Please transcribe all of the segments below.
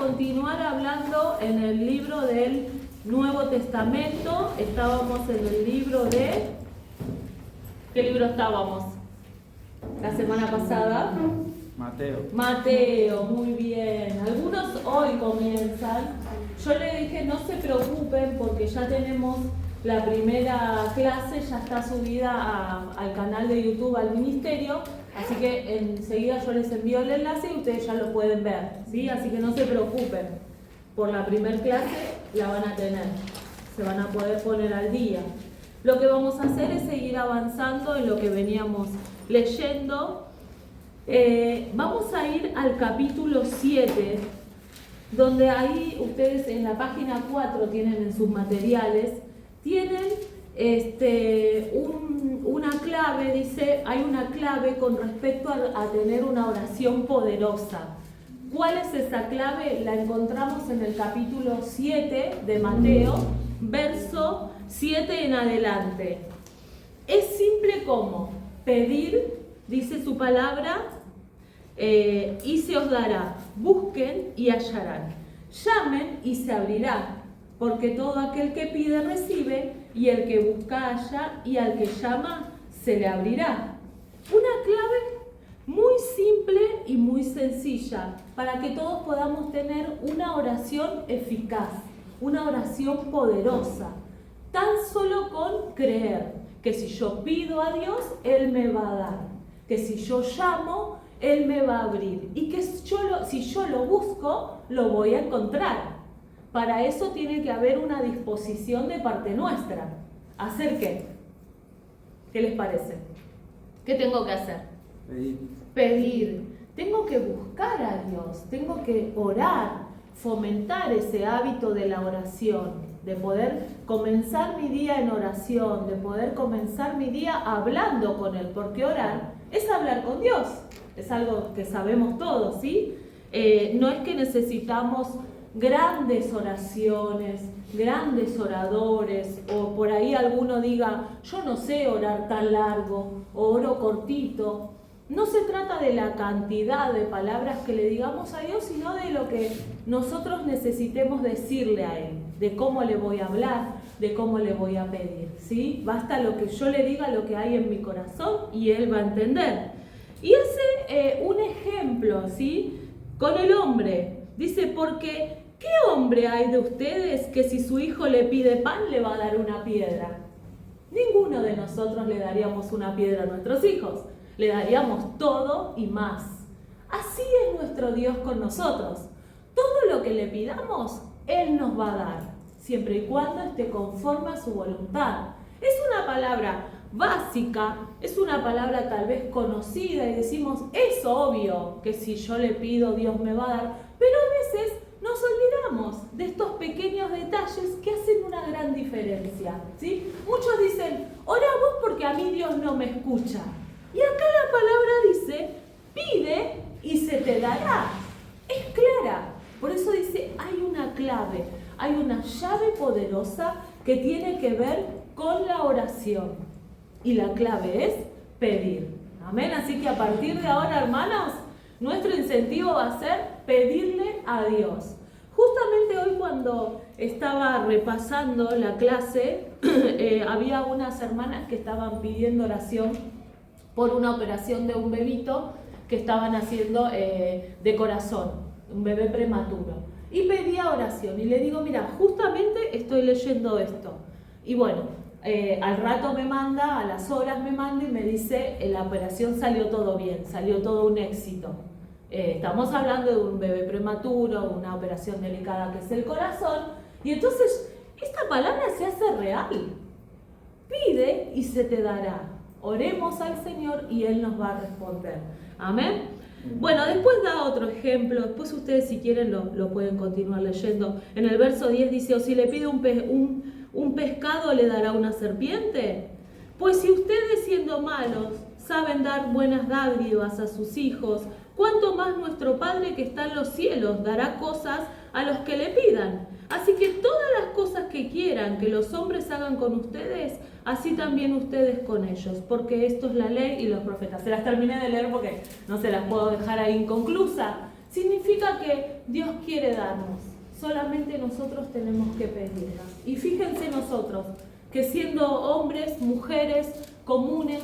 continuar hablando en el libro del Nuevo Testamento. Estábamos en el libro de... ¿Qué libro estábamos? La semana pasada. Mateo, muy bien. Algunos hoy comienzan. Yo le dije, no se preocupen porque ya tenemos la primera clase, ya está subida al canal de YouTube, al ministerio. Así que enseguida yo les envío el enlace y ustedes ya lo pueden ver, ¿sí? Así que no se preocupen. Por la primera clase la van a tener. Se van a poder poner al día. Lo que vamos a hacer es seguir avanzando en lo que veníamos leyendo. Vamos a ir al capítulo 7, donde ahí ustedes en la página 4 tienen en sus materiales, tienen una clave, dice, hay una clave con respecto a tener una oración poderosa. ¿Cuál es esa clave? La encontramos en el capítulo 7 de Mateo, verso 7 en adelante. Es simple como pedir, dice su palabra, y se os dará. Busquen y hallarán. Llamen y se abrirá. Porque todo aquel que pide recibe, y el que busca halla, y al que llama se le abrirá. Una clave muy simple y muy sencilla para que todos podamos tener una oración eficaz, una oración poderosa. Tan solo con creer que si yo pido a Dios, Él me va a dar. Que si yo llamo, Él me va a abrir. Y que si yo lo busco, lo voy a encontrar. Para eso tiene que haber una disposición de parte nuestra. ¿Hacer qué? ¿Qué les parece? ¿Qué tengo que hacer? Pedir. Tengo que buscar a Dios, tengo que orar, fomentar ese hábito de la oración, de poder comenzar mi día en oración, de poder comenzar mi día hablando con Él, porque orar es hablar con Dios, es algo que sabemos todos, ¿sí? No es que necesitamos grandes oraciones, grandes oradores, o por ahí alguno diga, yo no sé orar tan largo, o oro cortito. No se trata de la cantidad de palabras que le digamos a Dios, sino de lo que nosotros necesitemos decirle a Él, de cómo le voy a hablar, de cómo le voy a pedir, ¿sí? Basta lo que yo le diga, lo que hay en mi corazón, y Él va a entender. Y hace un ejemplo, ¿sí? Con el hombre. Dice, porque ¿qué hombre hay de ustedes que si su hijo le pide pan le va a dar una piedra? Ninguno de nosotros le daríamos una piedra a nuestros hijos. Le daríamos todo y más. Así es nuestro Dios con nosotros. Todo lo que le pidamos, Él nos va a dar, siempre y cuando esté conforme a su voluntad. Es una palabra básica, es una palabra tal vez conocida y decimos, es obvio que si yo le pido, Dios me va a dar, pero a veces nos olvidamos de estos pequeños detalles que hacen una gran diferencia, ¿sí? Muchos dicen, ora vos porque a mí Dios no me escucha. Y acá la palabra dice, pide y se te dará. Es clara. Por eso dice, hay una clave, hay una llave poderosa que tiene que ver con la oración. Y la clave es pedir. Amén. Así que a partir de ahora, hermanos, nuestro incentivo va a ser pedirle a Dios. Justamente hoy cuando estaba repasando la clase, había unas hermanas que estaban pidiendo oración por una operación de un bebito que estaban haciendo de corazón, un bebé prematuro. Y pedía oración y le digo, mira, justamente estoy leyendo esto. Y bueno, al rato me manda, a las horas me manda y me dice, la operación salió todo bien, salió todo un éxito. Estamos hablando de un bebé prematuro, una operación delicada que es el corazón. Y entonces, esta palabra se hace real. Pide y se te dará. Oremos al Señor y Él nos va a responder. Amén. Bueno, después da otro ejemplo. Después ustedes si quieren lo pueden continuar leyendo. En el verso 10 dice, o si le pide un pescado, ¿le dará una serpiente? Pues si ustedes siendo malos saben dar buenas dádivas a sus hijos, ¿cuánto más nuestro Padre que está en los cielos dará cosas a los que le pidan? Así que todas las cosas que quieran que los hombres hagan con ustedes, así también ustedes con ellos, porque esto es la ley y los profetas. Se las terminé de leer porque no se las puedo dejar ahí inconclusa. significa que Dios quiere darnos. Solamente nosotros tenemos que pedirla. Y fíjense nosotros, que siendo hombres, mujeres comunes,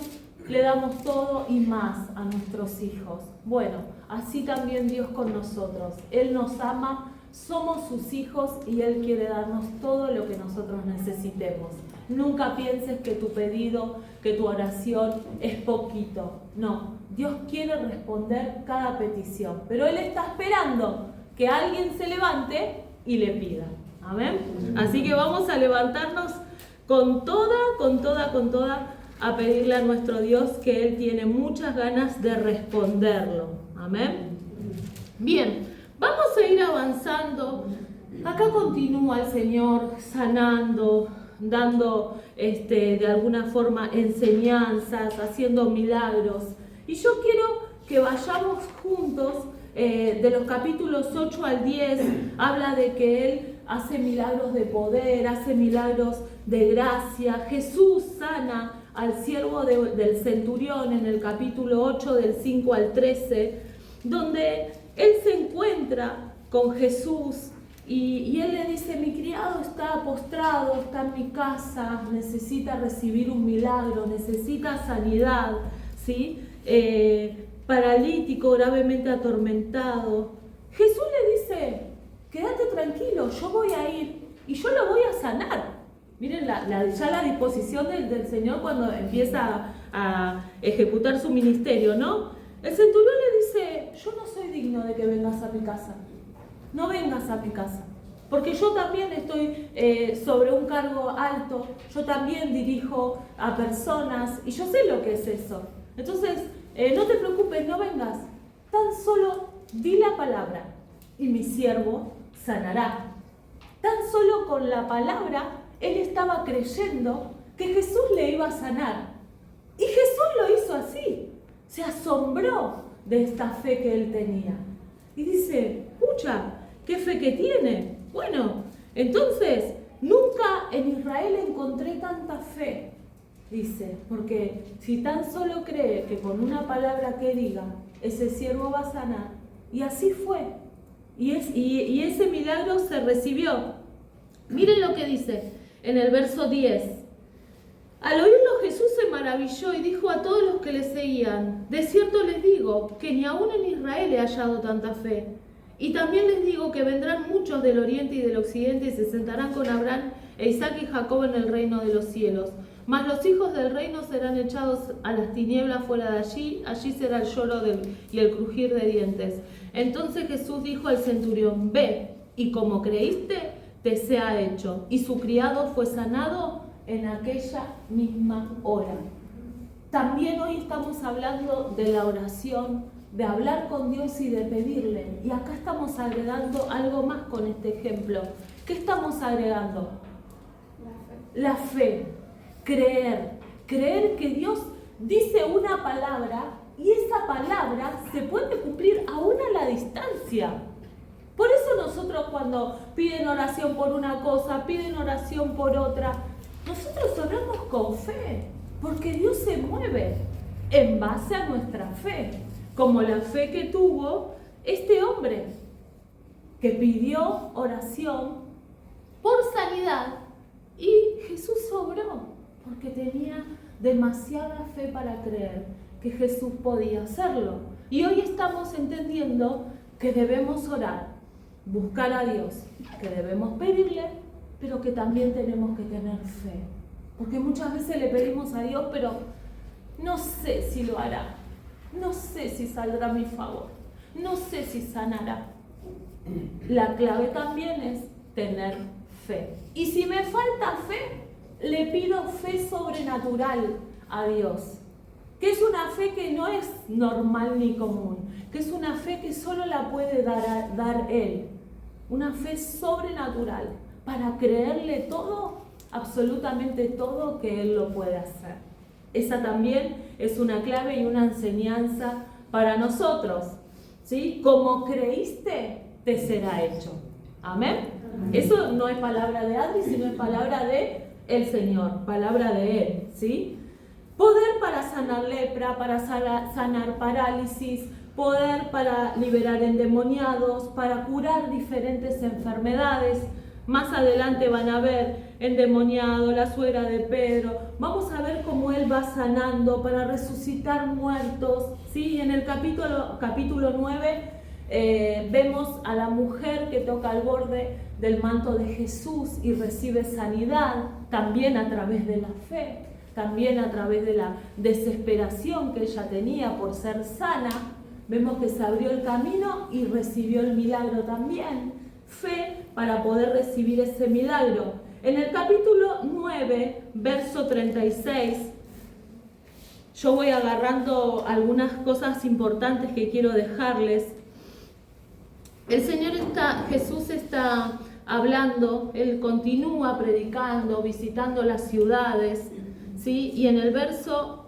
le damos todo y más a nuestros hijos. Bueno, así también Dios con nosotros. Él nos ama, somos sus hijos y Él quiere darnos todo lo que nosotros necesitemos. Nunca pienses que tu pedido, que tu oración es poquito. No, Dios quiere responder cada petición, pero Él está esperando que alguien se levante y le pida. Amén. Así que vamos a levantarnos con toda, a pedirle a nuestro Dios, que Él tiene muchas ganas de responderlo. Amén. Bien, vamos a ir avanzando. Acá continúa el Señor sanando, dando de alguna forma enseñanzas, haciendo milagros. Y yo quiero que vayamos juntos, de los capítulos 8 al 10, habla de que Él hace milagros de poder, hace milagros de gracia. Jesús sana al siervo del centurión en el capítulo 8 del 5 al 13, donde él se encuentra con Jesús y él le dice: mi criado está postrado, está en mi casa, necesita recibir un milagro, necesita sanidad, ¿sí? Paralítico, gravemente atormentado. Jesús le dice: quédate tranquilo, yo voy a ir y yo lo voy a sanar. Miren ya la disposición del Señor cuando empieza a ejecutar su ministerio, ¿no? El centurión le dice: yo no soy digno de que vengas a mi casa. No vengas a mi casa. Porque yo también estoy sobre un cargo alto, yo también dirijo a personas y yo sé lo que es eso. Entonces, no te preocupes, no vengas. Tan solo di la palabra y mi siervo sanará. Tan solo con la palabra él estaba creyendo que Jesús le iba a sanar. Y Jesús lo hizo así. Se asombró de esta fe que él tenía. Y dice: pucha, ¿qué fe que tiene? Bueno, entonces, nunca en Israel encontré tanta fe. Dice, porque si tan solo cree que con una palabra que diga, ese siervo va a sanar. Y así fue. Y ese milagro se recibió. Miren lo que dice en el verso 10. Al oírlo Jesús se maravilló y dijo a todos los que le seguían: de cierto les digo que ni aún en Israel he hallado tanta fe. Y también les digo que vendrán muchos del oriente y del occidente y se sentarán con Abraham e Isaac y Jacob en el reino de los cielos. Mas los hijos del reino serán echados a las tinieblas fuera de allí, allí será el lloro y el crujir de dientes. Entonces Jesús dijo al centurión: ve, y como creíste, te sea hecho. Y su criado fue sanado en aquella misma hora. También hoy estamos hablando de la oración, de hablar con Dios y de pedirle. Y acá estamos agregando algo más con este ejemplo. ¿Qué estamos agregando? La fe. Creer que Dios dice una palabra y esa palabra se puede cumplir aún a la distancia. Por eso nosotros cuando piden oración por una cosa, piden oración por otra, nosotros oramos con fe, porque Dios se mueve en base a nuestra fe, como la fe que tuvo este hombre que pidió oración por sanidad y Jesús obró, porque tenía demasiada fe para creer que Jesús podía hacerlo. Y hoy estamos entendiendo que debemos orar, buscar a Dios, que debemos pedirle, pero que también tenemos que tener fe. Porque muchas veces le pedimos a Dios, pero no sé si lo hará, no sé si saldrá a mi favor, no sé si sanará. La clave también es tener fe. Y si me falta fe, le pido fe sobrenatural a Dios, que es una fe que no es normal ni común, que es una fe que solo la puede dar Él, una fe sobrenatural para creerle todo, absolutamente todo que Él lo puede hacer. Esa también es una clave y una enseñanza para nosotros, ¿sí? Como creíste, te será hecho. Amén. Eso no es palabra de Adri, sino es palabra de el Señor, palabra de Él, ¿sí? Poder para sanar lepra, para sanar parálisis, poder para liberar endemoniados, para curar diferentes enfermedades. Más adelante van a ver endemoniado, la suegra de Pedro. Vamos a ver cómo él va sanando para resucitar muertos. ¿Sí? En el capítulo 9 vemos a la mujer que toca el borde del manto de Jesús y recibe sanidad, también a través de la fe, también a través de la desesperación que ella tenía por ser sana. Vemos que se abrió el camino y recibió el milagro también. Fe para poder recibir ese milagro. En el capítulo 9, verso 36, yo voy agarrando algunas cosas importantes que quiero dejarles. Jesús está hablando, él continúa predicando, visitando las ciudades, ¿sí? Y en el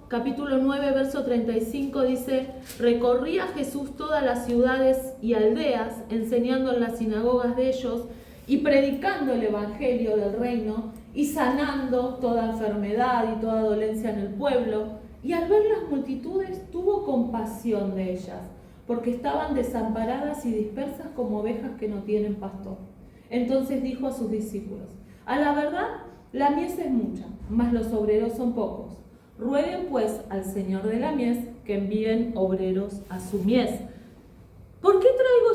capítulo 9, verso 35 dice: recorría Jesús todas las ciudades y aldeas, enseñando en las sinagogas de ellos y predicando el evangelio del reino y sanando toda enfermedad y toda dolencia en el pueblo. Y al ver las multitudes tuvo compasión de ellas, porque estaban desamparadas y dispersas como ovejas que no tienen pastor. Entonces dijo a sus discípulos: a la verdad, la mies es mucha, mas los obreros son pocos. Rueguen pues al Señor de la mies que envíen obreros a su mies. ¿Por qué traigo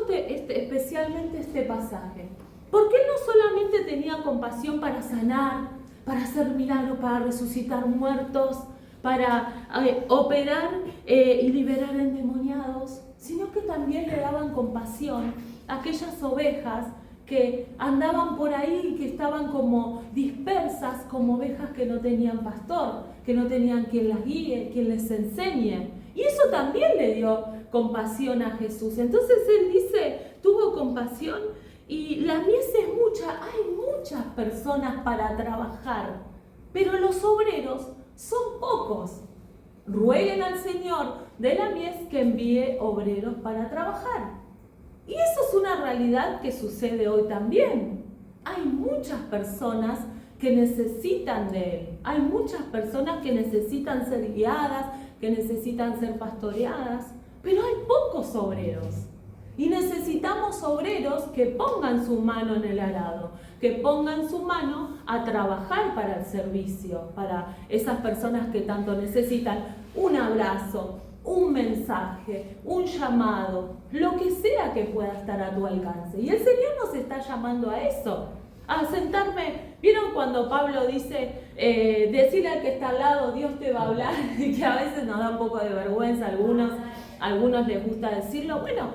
especialmente este pasaje? Porque él no solamente tenía compasión para sanar, para hacer milagros, para resucitar muertos, para operar y liberar endemoniados, sino que también le daban compasión a aquellas ovejas que andaban por ahí y que estaban como dispersas, como ovejas que no tenían pastor, que no tenían quien las guíe, quien les enseñe. Y eso también le dio compasión a Jesús. Entonces él dice, tuvo compasión y la mies es mucha, hay muchas personas para trabajar, pero los obreros son pocos. Rueguen al Señor de la mies que envíe obreros para trabajar. Y eso es una realidad que sucede hoy también. Hay muchas personas que necesitan de Él. Hay muchas personas que necesitan ser guiadas, que necesitan ser pastoreadas, pero hay pocos obreros. Y necesitamos obreros que pongan su mano en el arado, que pongan su mano a trabajar para el servicio, para esas personas que tanto necesitan un abrazo, un mensaje, un llamado, lo que sea que pueda estar a tu alcance. Y el Señor nos está llamando a eso, a sentarme. ¿Vieron cuando Pablo dice, decirle al que está al lado, Dios te va a hablar? Y que a veces nos da un poco de vergüenza a algunos les gusta decirlo. Bueno,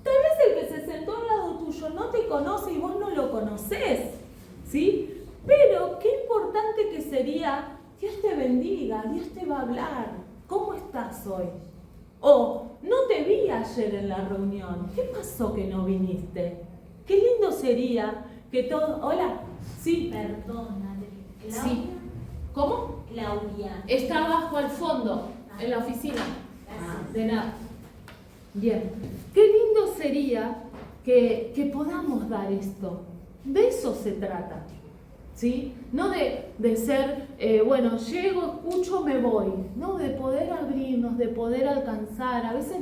tal vez el que se sentó al lado tuyo no te conoce y vos no lo conocés, ¿sí? Pero qué importante que sería, Dios te bendiga, Dios te va a hablar. ¿Cómo estás hoy? O, no te vi ayer en la reunión, ¿qué pasó que no viniste? Qué lindo sería que todos... Hola, sí. Perdona, Claudia. Sí. ¿Cómo? Claudia. Está abajo al fondo, en la oficina. De nada. Bien. Qué lindo sería que podamos dar esto. De eso se trata. ¿Sí? No de ser, bueno, llego, escucho, me voy. No, de poder abrirnos, de poder alcanzar. A veces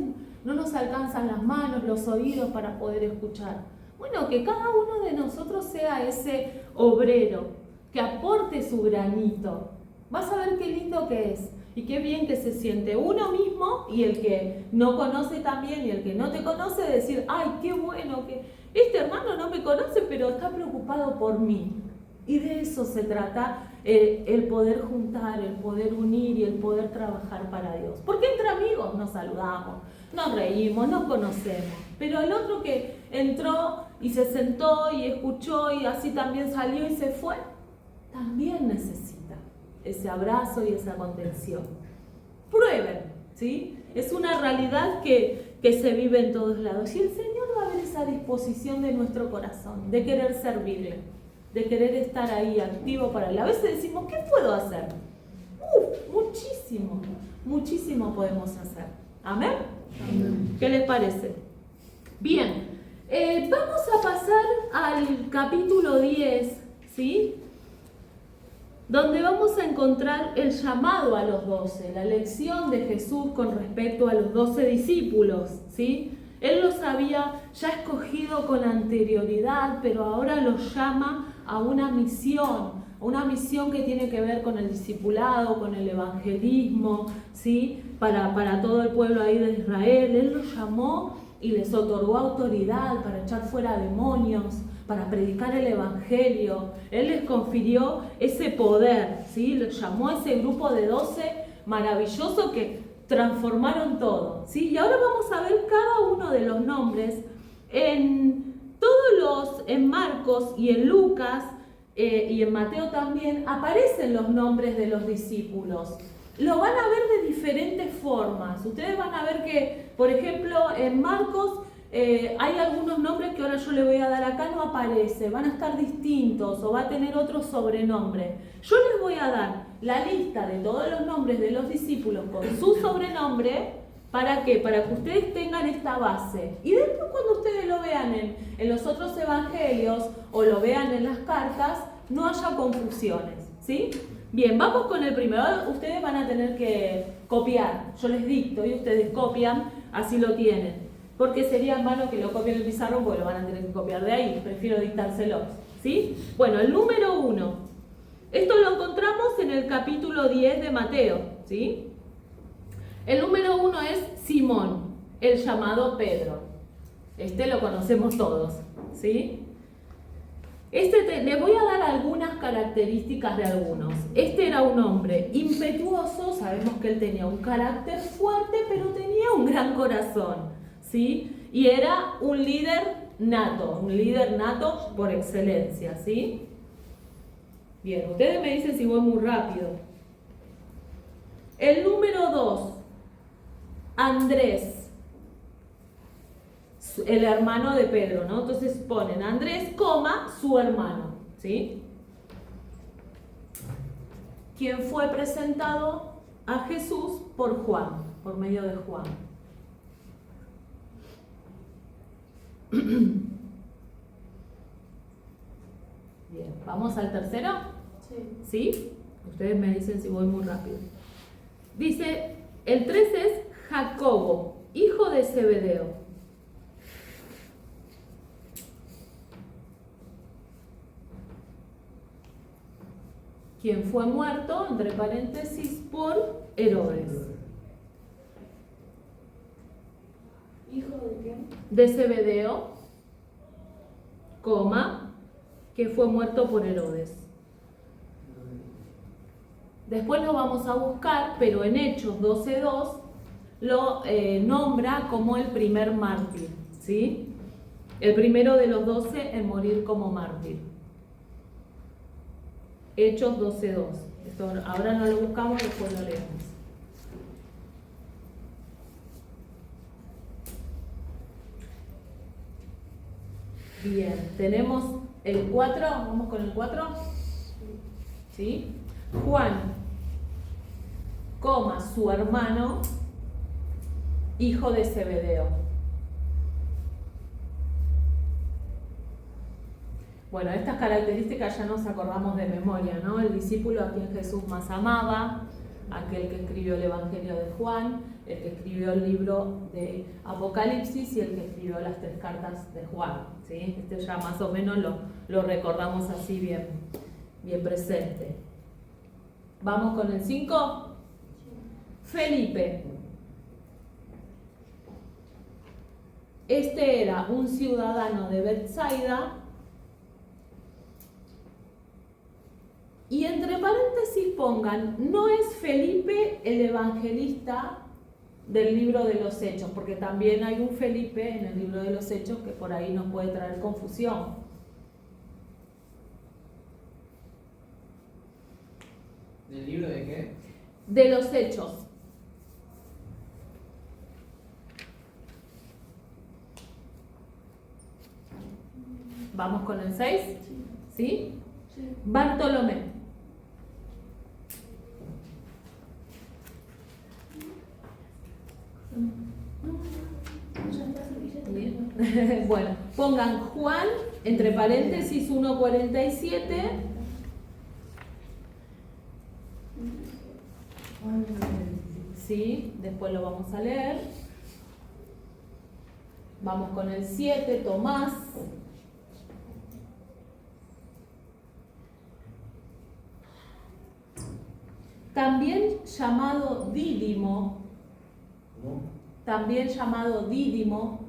no nos alcanzan las manos, los oídos para poder escuchar. Bueno, que cada uno de nosotros sea ese obrero, que aporte su granito. Vas a ver qué lindo que es y qué bien que se siente uno mismo y el que no conoce también y el que no te conoce decir, ay, qué bueno que este hermano no me conoce, pero está preocupado por mí. Y de eso se trata el poder juntar, el poder unir y el poder trabajar para Dios. Porque entre amigos nos saludamos, nos reímos, nos conocemos. Pero el otro que entró y se sentó y escuchó y así también salió y se fue, también necesita ese abrazo y esa contención. Prueben, ¿sí? Es una realidad que se vive en todos lados. Y el Señor va a ver esa disposición de nuestro corazón, de querer servirle, de querer estar ahí activo para él. A veces decimos, ¿qué puedo hacer? Muchísimo, muchísimo podemos hacer. ¿Amén? Amén. ¿Qué les parece? Bien, vamos a pasar al capítulo 10, ¿sí? donde vamos a encontrar el llamado a los 12, la elección de Jesús con respecto a los 12 discípulos, ¿sí? Él los había ya escogido con anterioridad, pero ahora los llama a una misión que tiene que ver con el discipulado, con el evangelismo, ¿sí? Para todo el pueblo ahí de Israel. Él los llamó y les otorgó autoridad para echar fuera demonios, para predicar el evangelio. Él les confirió ese poder, ¿sí? Los llamó a ese grupo de 12 maravilloso que transformaron todo, ¿sí? Y ahora vamos a ver cada uno de los nombres en Marcos y en Lucas y en Mateo también aparecen los nombres de los discípulos. Lo van a ver de diferentes formas. Ustedes van a ver que, por ejemplo, en Marcos hay algunos nombres que ahora yo le voy a dar acá, no aparece, van a estar distintos o va a tener otro sobrenombre. Yo les voy a dar la lista de todos los nombres de los discípulos con su sobrenombre. ¿Para qué? Para que ustedes tengan esta base. Y después cuando ustedes lo vean en los otros evangelios o lo vean en las cartas, no haya confusiones, ¿sí? Bien, vamos con el primero. Ustedes van a tener que copiar. Yo les dicto y ustedes copian, así lo tienen. Porque sería malo que lo copien en el pizarrón porque lo van a tener que copiar de ahí. Prefiero dictárselos, ¿sí? Bueno, el número 1. Esto lo encontramos en el capítulo 10 de Mateo, ¿sí? El número 1 es Simón, el llamado Pedro. Este lo conocemos todos, ¿sí? Les voy a dar algunas características de algunos. Este era un hombre impetuoso, sabemos que él tenía un carácter fuerte, pero tenía un gran corazón, ¿sí? Y era un líder nato por excelencia, ¿sí? Bien, ustedes me dicen si voy muy rápido. El número 2, Andrés, el hermano de Pedro, ¿no? Entonces ponen Andrés, su hermano, ¿sí? Quien fue presentado a Jesús por Juan, por medio de Juan. Bien, ¿vamos al tercero? Sí. ¿Sí? Ustedes me dicen si voy muy rápido. Dice, el 3 es Jacobo, hijo de Zebedeo. Quien fue muerto, entre paréntesis, por Herodes. ¿Hijo de quién? De Zebedeo, que fue muerto por Herodes. Después lo vamos a buscar, pero en Hechos 12:2 lo nombra como el primer mártir, ¿sí? El primero de los 12 en morir como mártir. Hechos 12:2. Esto ahora no lo buscamos, después lo leemos. Bien, tenemos el 4, vamos con el 4. ¿Sí? Juan, su hermano, hijo de Zebedeo. Bueno, estas características ya nos acordamos de memoria, ¿no? El discípulo a quien Jesús más amaba, aquel que escribió el Evangelio de Juan, el que escribió el libro de Apocalipsis y el que escribió las 3 cartas de Juan, ¿sí? Este ya más o menos lo recordamos así bien presente. ¿Vamos con el 5? Felipe. Este era un ciudadano de Betsaida. Y entre paréntesis pongan, no es Felipe el evangelista del libro de los Hechos, porque también hay un Felipe en el libro de los Hechos que por ahí nos puede traer confusión. ¿Del libro de qué? De los Hechos. ¿Vamos con el 6? ¿Sí? Sí. Bartolomé. Bien. Bueno, pongan Juan, entre paréntesis 1:47, ¿Sí? Después lo vamos a leer. Vamos con el 7, Tomás. También llamado Dídimo. ¿Cómo? También llamado Dídimo.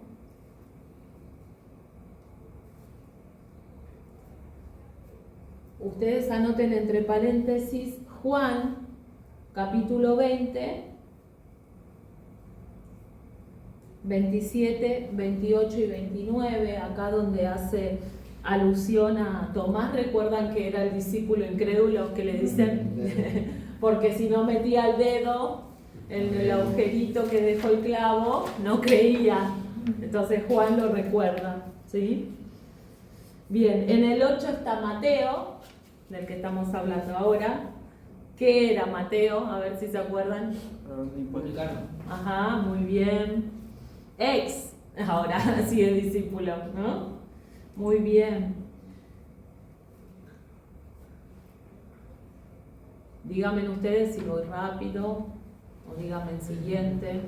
Ustedes anoten entre paréntesis Juan, capítulo 20, 27, 28 y 29, acá donde hace alusión a Tomás. Recuerdan que era el discípulo incrédulo que le dicen, porque si no metía el dedo en el agujerito que dejó el clavo, no creía. Entonces Juan lo recuerda, ¿sí? Bien, en el 8 está Mateo, del que estamos hablando ahora. ¿Qué era Mateo? A ver si se acuerdan. Publicano. Ajá, muy bien. Ahora sí es discípulo, ¿no? Muy bien. Díganme ustedes si voy rápido o díganme el siguiente.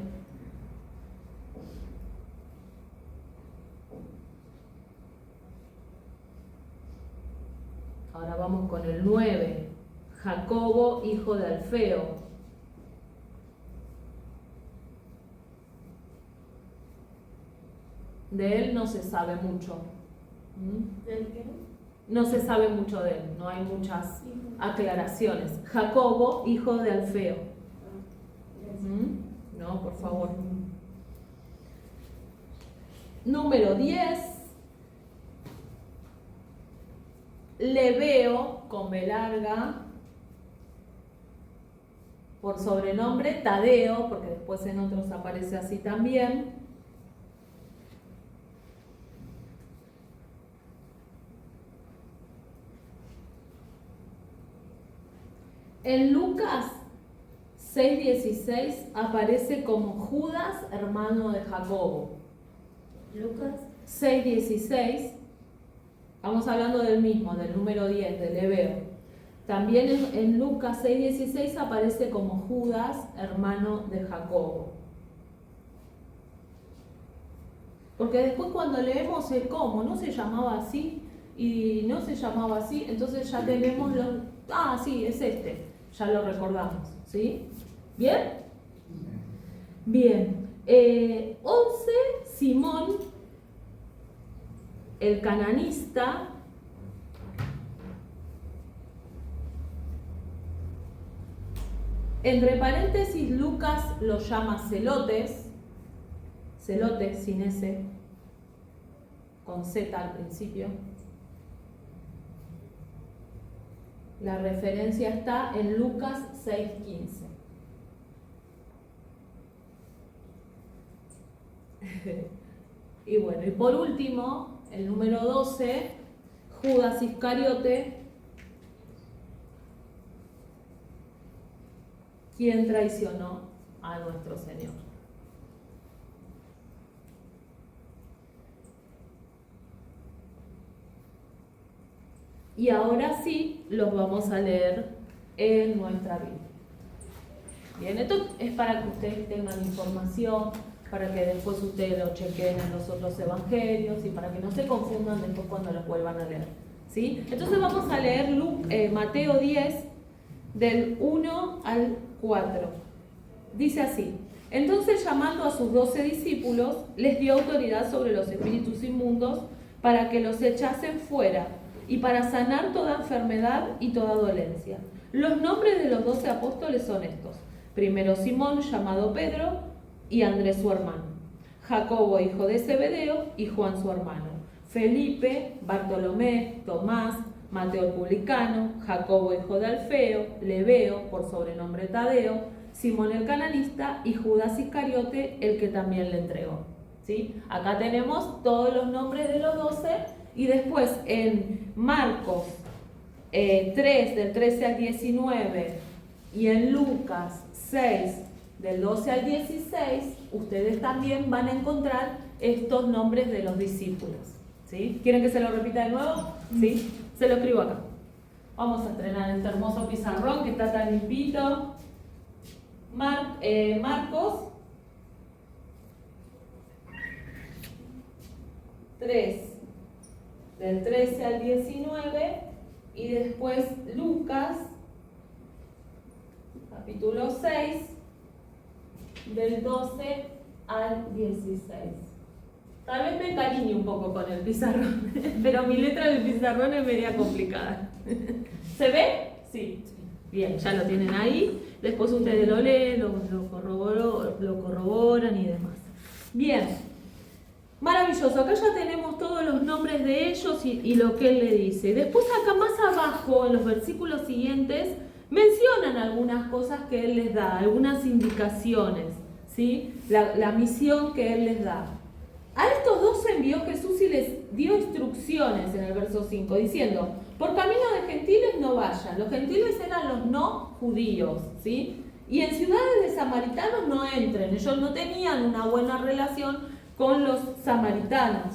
Ahora vamos con el 9. Jacobo, hijo de Alfeo. De él no se sabe mucho. ¿Del qué? No se sabe mucho de él, no hay muchas aclaraciones. Jacobo, hijo de Alfeo. No, por favor. Número 10. Lebeo, con B larga, por sobrenombre Tadeo, porque después en otros aparece así también. En Lucas 6:16 aparece como Judas, hermano de Jacobo. Lucas 6:16, estamos hablando del mismo, del número 10, del Lebeo. También en Lucas 6:16 aparece como Judas, hermano de Jacobo. Porque después cuando leemos el cómo, no se llamaba así y no se llamaba así, entonces ya tenemos los... Ah, sí, es este, ya lo recordamos, ¿sí? ¿Bien? Bien. 11, Simón, el cananista. Entre paréntesis, Lucas los llama celotes, celotes sin S, con Z al principio. La referencia está en Lucas 6:15. Y bueno, y por último, el número 12, Judas Iscariote, quien traicionó a nuestro Señor. Y ahora sí los vamos a leer en nuestra Biblia. Bien, esto es para que ustedes tengan información, para que después ustedes lo chequen en los otros evangelios y para que no se confundan después cuando los vuelvan a leer, ¿sí? Entonces vamos a leer Mateo 10, del 1 al 4. Dice así: entonces, llamando a sus 12 discípulos, les dio autoridad sobre los espíritus inmundos para que los echasen fuera y para sanar toda enfermedad y toda dolencia. Los nombres de los 12 apóstoles son estos: primero Simón, llamado Pedro, y Andrés su hermano, Jacobo, hijo de Zebedeo, y Juan su hermano, Felipe, Bartolomé, Tomás, Mateo el publicano, Jacobo, hijo de Alfeo, Lebeo, por sobrenombre Tadeo, Simón el cananista y Judas Iscariote, el que también le entregó. ¿Sí? Acá tenemos todos los nombres de los 12 y después en Marcos 3, del 13 al 19 y en Lucas 6, del 12 al 16, ustedes también van a encontrar estos nombres de los discípulos. ¿Sí? ¿Quieren que se lo repita de nuevo? ¿Sí? Se lo escribo acá. Vamos a estrenar este hermoso pizarrón que está tan limpito. Marcos 3, del 13 al 19, y después Lucas, capítulo 6, del 12 al 16. Tal vez me encariñe un poco con el pizarrón, pero mi letra del pizarrón es media complicada. ¿Se ve? Sí. Bien, ya lo tienen ahí. Después ustedes lo leen, lo corroboran y demás. Bien. Maravilloso. Acá ya tenemos todos los nombres de ellos y lo que él le dice. Después acá más abajo, en los versículos siguientes, mencionan algunas cosas que él les da, algunas indicaciones, ¿sí? La misión que él les da. A estos dos envió Jesús y les dio instrucciones en el verso 5, diciendo: por camino de gentiles no vayan. Los gentiles eran los no judíos, ¿sí? Y en ciudades de samaritanos no entren. Ellos no tenían una buena relación con los samaritanos.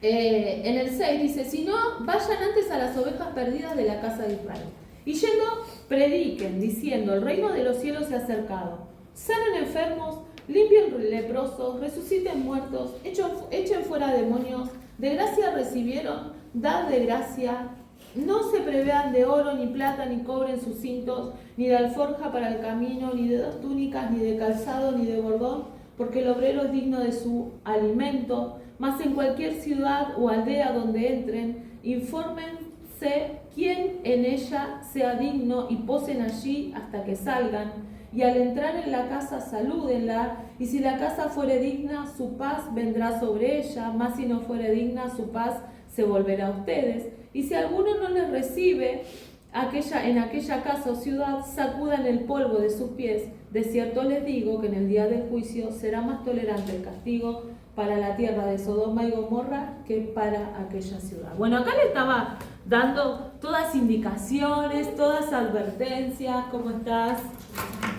En el 6 dice: si no, vayan antes a las ovejas perdidas de la casa de Israel. Y yendo, prediquen, diciendo: el reino de los cielos se ha acercado. Sanen enfermos, limpien leprosos, resuciten muertos, echen fuera demonios. De gracia recibieron, dad de gracia. No se prevean de oro, ni plata, ni cobre en sus cintos, ni de alforja para el camino, ni de dos túnicas, ni de calzado, ni de bordón, porque el obrero es digno de su alimento. Mas en cualquier ciudad o aldea donde entren, infórmense quién en ella sea digno y posen allí hasta que salgan. Y al entrar en la casa, salúdenla, y si la casa fuere digna, su paz vendrá sobre ella, mas si no fuere digna, su paz se volverá a ustedes. Y si alguno no les recibe en aquella casa o ciudad, sacudan el polvo de sus pies. De cierto les digo que en el día del juicio será más tolerante el castigo para la tierra de Sodoma y Gomorra que para aquella ciudad. Bueno, acá le estaba dando todas indicaciones, todas advertencias. ¿Cómo estás?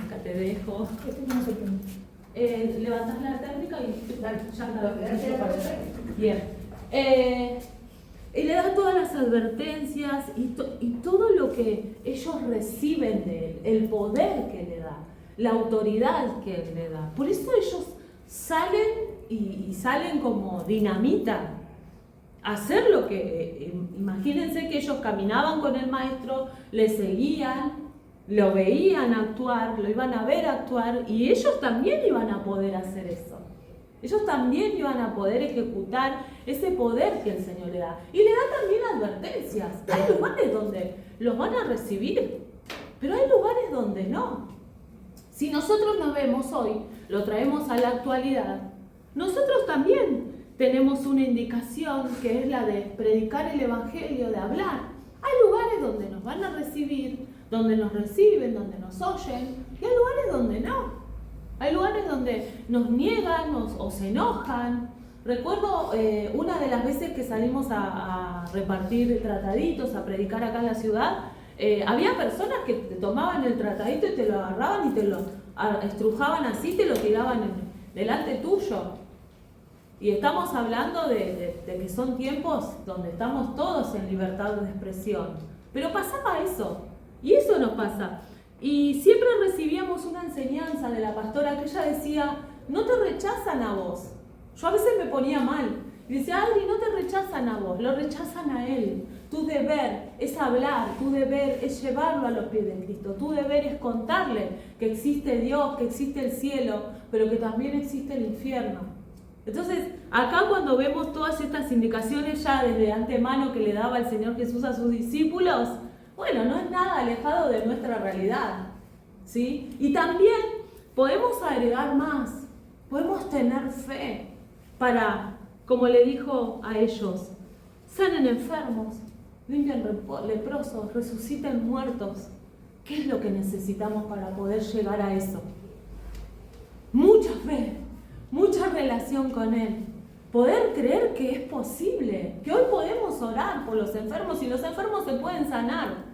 Acá te dejo. Levantás la térmica y ya la bien. Y le da todas las advertencias y todo lo que ellos reciben de él, el poder que le da, la autoridad que él le da. Por eso ellos salen y salen como dinamita a hacer lo que... imagínense que ellos caminaban con el maestro, le seguían, lo veían actuar, lo iban a ver actuar, y ellos también iban a poder hacer eso. Ellos también iban a poder ejecutar ese poder que el Señor le da. Y le da también advertencias. Hay lugares donde los van a recibir, pero hay lugares donde no. Si nosotros nos vemos hoy, lo traemos a la actualidad, nosotros también tenemos una indicación que es la de predicar el Evangelio, de hablar. Hay lugares donde nos van a recibir, donde nos reciben, donde nos oyen, y hay lugares donde no. Hay lugares donde nos niegan o se enojan. Recuerdo una de las veces que salimos a repartir trataditos, a predicar acá en la ciudad, había personas que te tomaban el tratadito y te lo agarraban y te lo estrujaban así, te lo tiraban delante tuyo. Y estamos hablando de que son tiempos donde estamos todos en libertad de expresión. Pero pasaba eso, y eso nos pasa. Y siempre recibíamos una enseñanza de la pastora que ella decía: no te rechazan a vos. Yo a veces me ponía mal. Y decía: Adri, no te rechazan a vos, lo rechazan a él. Tu deber es hablar, tu deber es llevarlo a los pies de Cristo. Tu deber es contarle que existe Dios, que existe el cielo, pero que también existe el infierno. Entonces, acá cuando vemos todas estas indicaciones ya desde antemano que le daba el Señor Jesús a sus discípulos, bueno, no es nada alejado de nuestra realidad, ¿sí? Y también podemos agregar más, podemos tener fe para, como le dijo a ellos, sanen enfermos, limpian leprosos, resuciten muertos. ¿Qué es lo que necesitamos para poder llegar a eso? Mucha fe, mucha relación con Él. Poder creer que es posible, que hoy podemos orar por los enfermos y los enfermos se pueden sanar.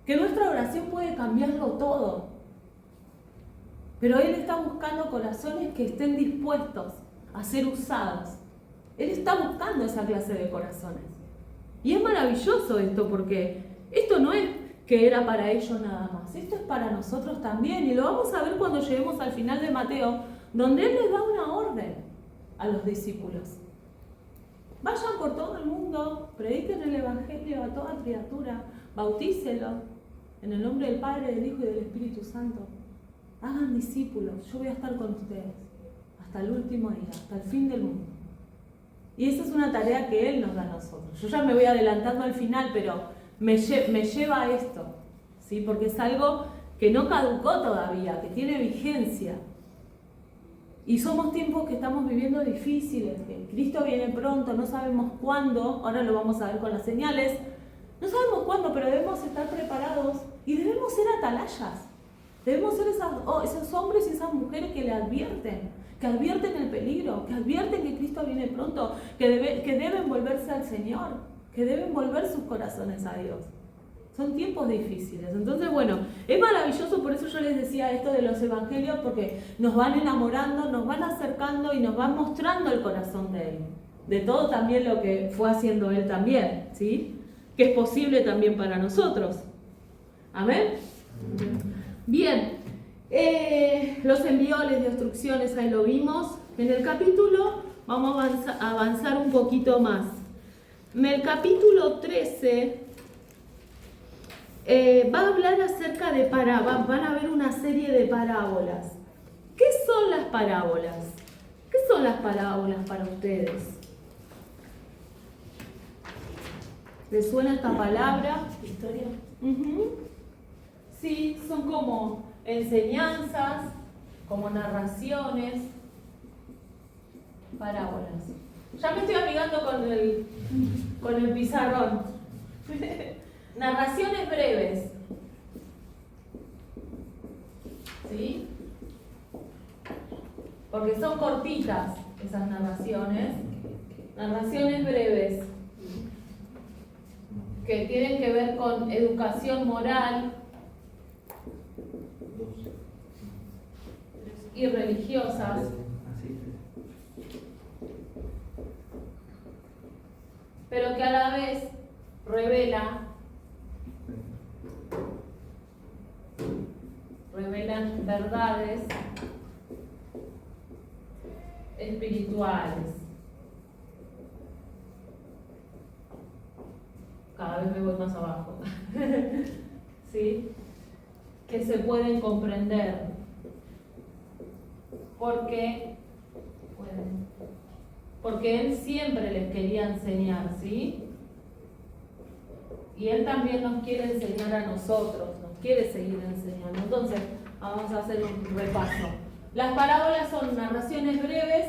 Que nuestra oración puede cambiarlo todo. Pero Él está buscando corazones que estén dispuestos a ser usados. Él está buscando esa clase de corazones. Y es maravilloso esto, porque esto no es que era para ellos nada más. Esto es para nosotros también, y lo vamos a ver cuando lleguemos al final de Mateo, donde Él les da una orden a los discípulos. Vayan por todo el mundo, prediquen el Evangelio a toda criatura, bautícelo en el nombre del Padre, del Hijo y del Espíritu Santo. Hagan discípulos, yo voy a estar con ustedes hasta el último día, hasta el fin del mundo. Y esa es una tarea que Él nos da a nosotros. Yo ya me voy adelantando al final, pero me lleva a esto, ¿sí? Porque es algo que no caducó todavía, que tiene vigencia. Y somos tiempos que estamos viviendo difíciles, que Cristo viene pronto, no sabemos cuándo, ahora lo vamos a ver con las señales, no sabemos cuándo, pero debemos estar preparados y debemos ser atalayas. Debemos ser esos hombres y esas mujeres que le advierten el peligro, que advierten que Cristo viene pronto, que deben volverse al Señor, que deben volver sus corazones a Dios. Son tiempos difíciles. Entonces, bueno, es maravilloso, por eso yo les decía esto de los evangelios, porque nos van enamorando, nos van acercando y nos van mostrando el corazón de Él. De todo también lo que fue haciendo Él también, ¿sí? Que es posible también para nosotros. ¿Amén? Bien. Los envioles de instrucciones, ahí lo vimos. En el capítulo vamos a avanzar un poquito más. En el capítulo 13 va a hablar acerca de parábolas. Van a ver una serie de parábolas. ¿Qué son las parábolas? ¿Qué son las parábolas para ustedes? ¿Les suena esta palabra? Historia. Sí, son como enseñanzas, como narraciones, parábolas. Ya me estoy amigando con el pizarrón. Narraciones breves. ¿Sí? Porque son cortitas esas narraciones. Narraciones breves. Que tienen que ver con educación moral y religiosas. Pero que a la vez revelan verdades espirituales. Cada vez me voy más abajo. ¿Sí? Que se pueden comprender. Porque Él siempre les quería enseñar, ¿sí? Y Él también nos quiere enseñar a nosotros, nos quiere seguir enseñando. Entonces, vamos a hacer un repaso. Las parábolas son narraciones breves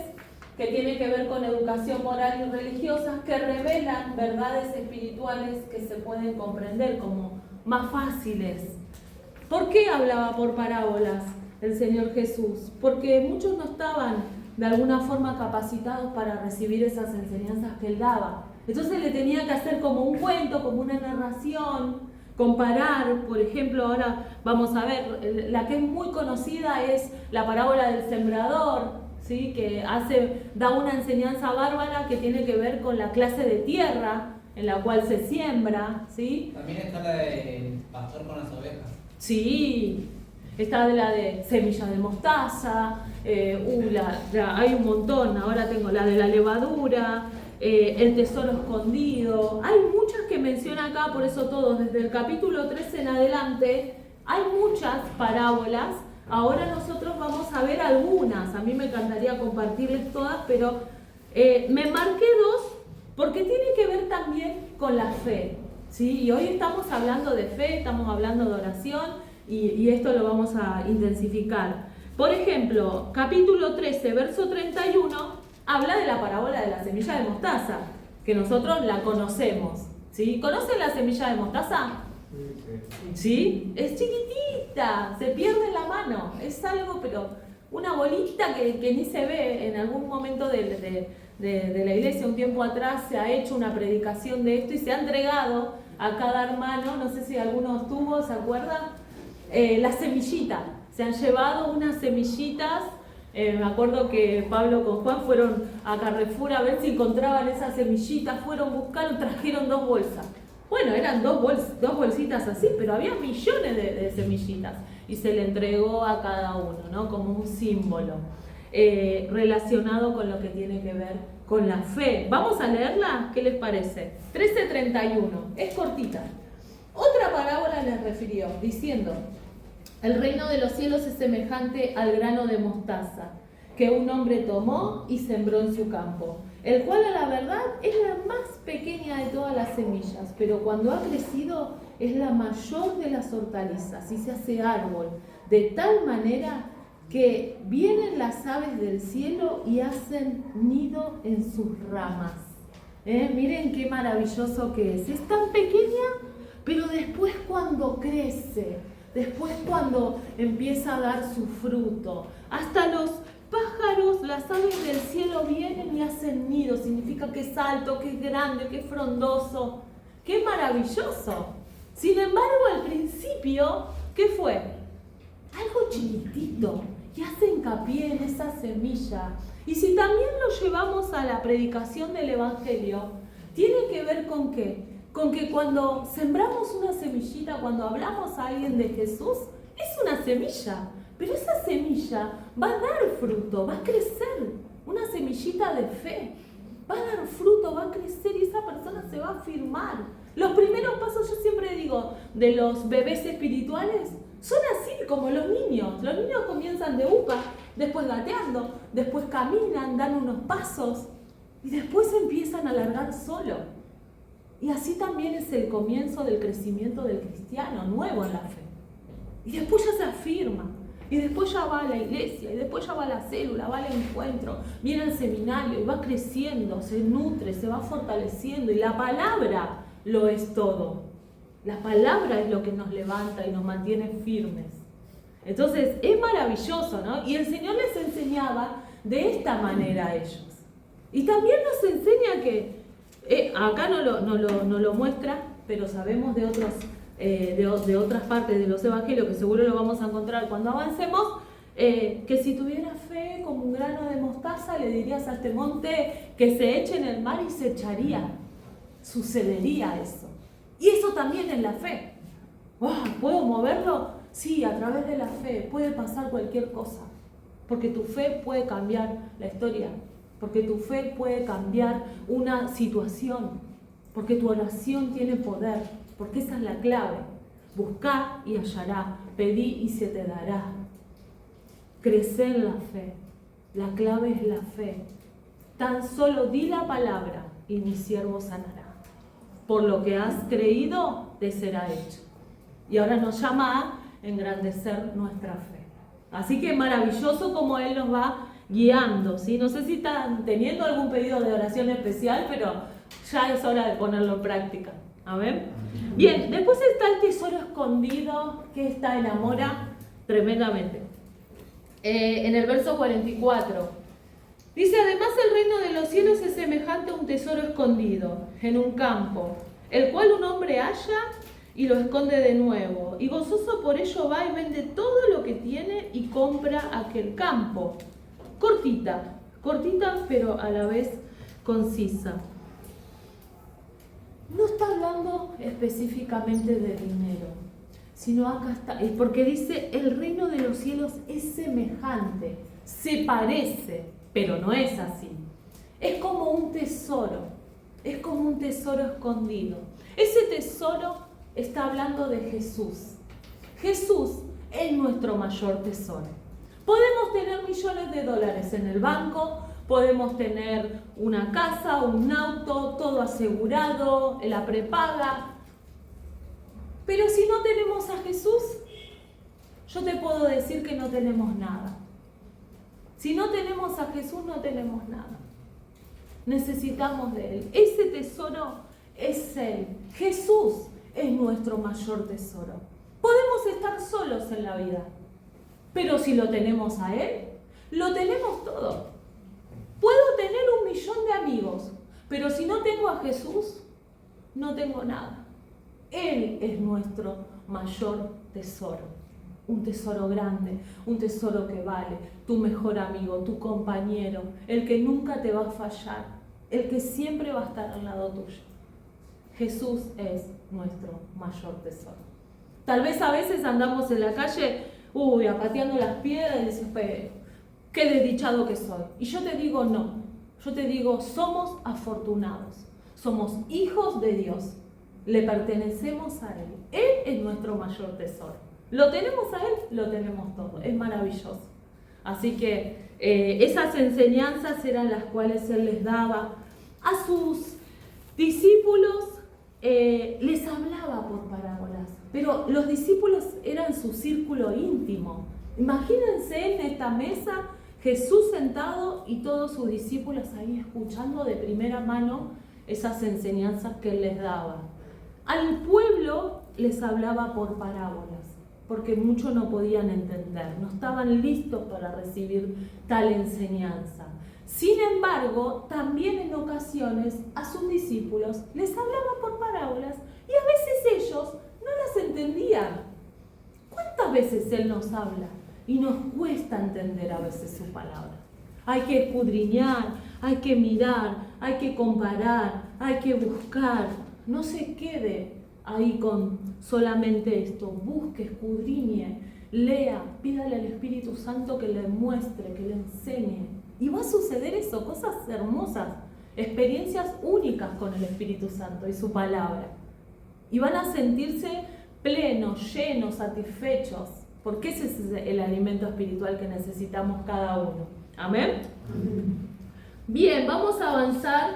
que tienen que ver con educación moral y religiosa, que revelan verdades espirituales que se pueden comprender como más fáciles. ¿Por qué hablaba por parábolas el Señor Jesús? Porque muchos no estaban de alguna forma capacitados para recibir esas enseñanzas que Él daba. Entonces le tenía que hacer como un cuento, como una narración, comparar. Por ejemplo, ahora vamos a ver, la que es muy conocida es la parábola del sembrador, ¿sí? Que da una enseñanza bárbara que tiene que ver con la clase de tierra en la cual se siembra, ¿sí? También está la de pastor con las ovejas. Sí, está la de semilla de mostaza, hay un montón, ahora tengo la de la levadura, el tesoro escondido, hay muchas que menciona acá, por eso todos, desde el capítulo 13 en adelante, hay muchas parábolas. Ahora nosotros vamos a ver algunas, a mí me encantaría compartirles todas, pero me marqué dos porque tiene que ver también con la fe, ¿sí? Y hoy estamos hablando de fe, estamos hablando de oración y esto lo vamos a intensificar. Por ejemplo, capítulo 13, verso 31, habla de la parábola de la semilla de mostaza, que nosotros la conocemos, ¿sí? ¿Conocen la semilla de mostaza? ¿Sí? Es chiquitita, se pierde en la mano, es algo, pero una bolita que ni se ve. En algún momento de la iglesia, un tiempo atrás, se ha hecho una predicación de esto y se ha entregado a cada hermano, no sé si alguno tuvo, ¿se acuerdan? La semillita, se han llevado unas semillitas. Me acuerdo que Pablo con Juan fueron a Carrefour a ver si encontraban esas semillitas, fueron, buscaron, trajeron 2 bolsas. Bueno, eran dos bolsitas así, pero había millones de semillitas. Y se le entregó a cada uno, ¿no? Como un símbolo relacionado con lo que tiene que ver con la fe. ¿Vamos a leerla? ¿Qué les parece? 13:31, es cortita. Otra parábola les refirió, diciendo: el reino de los cielos es semejante al grano de mostaza, que un hombre tomó y sembró en su campo, el cual a la verdad es la más pequeña de todas las semillas, pero cuando ha crecido es la mayor de las hortalizas y se hace árbol, de tal manera que vienen las aves del cielo y hacen nido en sus ramas. Miren qué maravilloso que es. Es tan pequeña, pero después cuando crece, después cuando empieza a dar su fruto, hasta los pájaros, las aves del cielo vienen y hacen nido. Significa que es alto, que es grande, que es frondoso. ¡Qué maravilloso! Sin embargo, al principio, ¿qué fue? Algo chiquitito, y hace hincapié en esa semilla. Y si también lo llevamos a la predicación del Evangelio, tiene que ver con ¿qué? Con que cuando sembramos una semillita, cuando hablamos a alguien de Jesús, es una semilla, pero esa semilla va a dar fruto, va a crecer, una semillita de fe, va a dar fruto, va a crecer y esa persona se va a afirmar. Los primeros pasos, yo siempre digo, de los bebés espirituales, son así como los niños. Los niños comienzan de upa, después gateando, después caminan, dan unos pasos y después empiezan a largar solo. Y así también es el comienzo del crecimiento del cristiano nuevo en la fe. Y después ya se afirma, y después ya va a la iglesia, y después ya va a la célula, va al encuentro, viene al seminario y va creciendo, se nutre, se va fortaleciendo. Y la palabra lo es todo. La palabra es lo que nos levanta y nos mantiene firmes. Entonces es maravilloso, ¿no? Y el Señor les enseñaba de esta manera a ellos. Y también nos enseña que, acá no lo muestra, pero sabemos de otras partes de los evangelios, que seguro lo vamos a encontrar cuando avancemos, que si tuviera fe como un grano de mostaza, le dirías a este monte que se eche en el mar y se echaría. Sucedería eso. Y eso también es la fe. ¿Puedo moverlo? Sí, a través de la fe puede pasar cualquier cosa. Porque tu fe puede cambiar la historia. Porque tu fe puede cambiar una situación. Porque tu oración tiene poder. Porque esa es la clave. Buscá y hallará. Pedí y se te dará. Crecer en la fe. La clave es la fe. Tan solo di la palabra y mi siervo sanará. Por lo que has creído, te será hecho. Y ahora nos llama a engrandecer nuestra fe. Así que maravilloso como Él nos va guiando, ¿sí? No sé si están teniendo algún pedido de oración especial, pero ya es hora de ponerlo en práctica. ¿Amén? Bien, después está el tesoro escondido, que esta enamora tremendamente. En el verso 44. Dice: además el reino de los cielos es semejante a un tesoro escondido en un campo, el cual un hombre halla y lo esconde de nuevo, y gozoso por ello va y vende todo lo que tiene y compra aquel campo. Cortita, pero a la vez concisa. No está hablando específicamente de dinero, sino acá está, es porque dice: el reino de los cielos es semejante, se parece, pero no es así. Es como un tesoro, es como un tesoro escondido. Ese tesoro está hablando de Jesús. Jesús es nuestro mayor tesoro. Podemos tener millones de dólares en el banco, podemos tener una casa, un auto, todo asegurado, la prepaga. Pero si no tenemos a Jesús, yo te puedo decir que no tenemos nada. Si no tenemos a Jesús, no tenemos nada. Necesitamos de Él. Ese tesoro es Él. Jesús es nuestro mayor tesoro. Podemos estar solos en la vida, pero si lo tenemos a Él, lo tenemos todo. Puedo tener 1.000.000 de amigos, pero si no tengo a Jesús, no tengo nada. Él es nuestro mayor tesoro. Un tesoro grande, un tesoro que vale, tu mejor amigo, tu compañero, el que nunca te va a fallar, el que siempre va a estar al lado tuyo. Jesús es nuestro mayor tesoro. Tal vez a veces andamos en la calle, apateando las piedras y decimos, qué desdichado que soy. Y yo te digo no, yo te digo, somos afortunados, somos hijos de Dios, le pertenecemos a Él. Él es nuestro mayor tesoro. Lo tenemos a Él, lo tenemos todo, es maravilloso. Así que esas enseñanzas eran las cuales Él les daba a sus discípulos, les hablaba por parábolas, pero los discípulos eran su círculo íntimo. Imagínense en esta mesa, Jesús sentado y todos sus discípulos ahí escuchando de primera mano esas enseñanzas que Él les daba. Al pueblo les hablaba por parábolas, porque muchos no podían entender, no estaban listos para recibir tal enseñanza. Sin embargo, también en ocasiones a sus discípulos les hablaba por parábolas y a veces ellos no las entendían. ¿Cuántas veces Él nos habla y nos cuesta entender a veces su palabra? Hay que escudriñar, hay que mirar, hay que comparar, hay que buscar. No se quede ahí con solamente esto. Busque, escudriñe, lea, pídale al Espíritu Santo que le muestre, que le enseñe. Y va a suceder eso, cosas hermosas, experiencias únicas con el Espíritu Santo y su palabra. Y van a sentirse plenos, llenos, satisfechos, porque ese es el alimento espiritual que necesitamos cada uno. ¿Amén? Bien, vamos a avanzar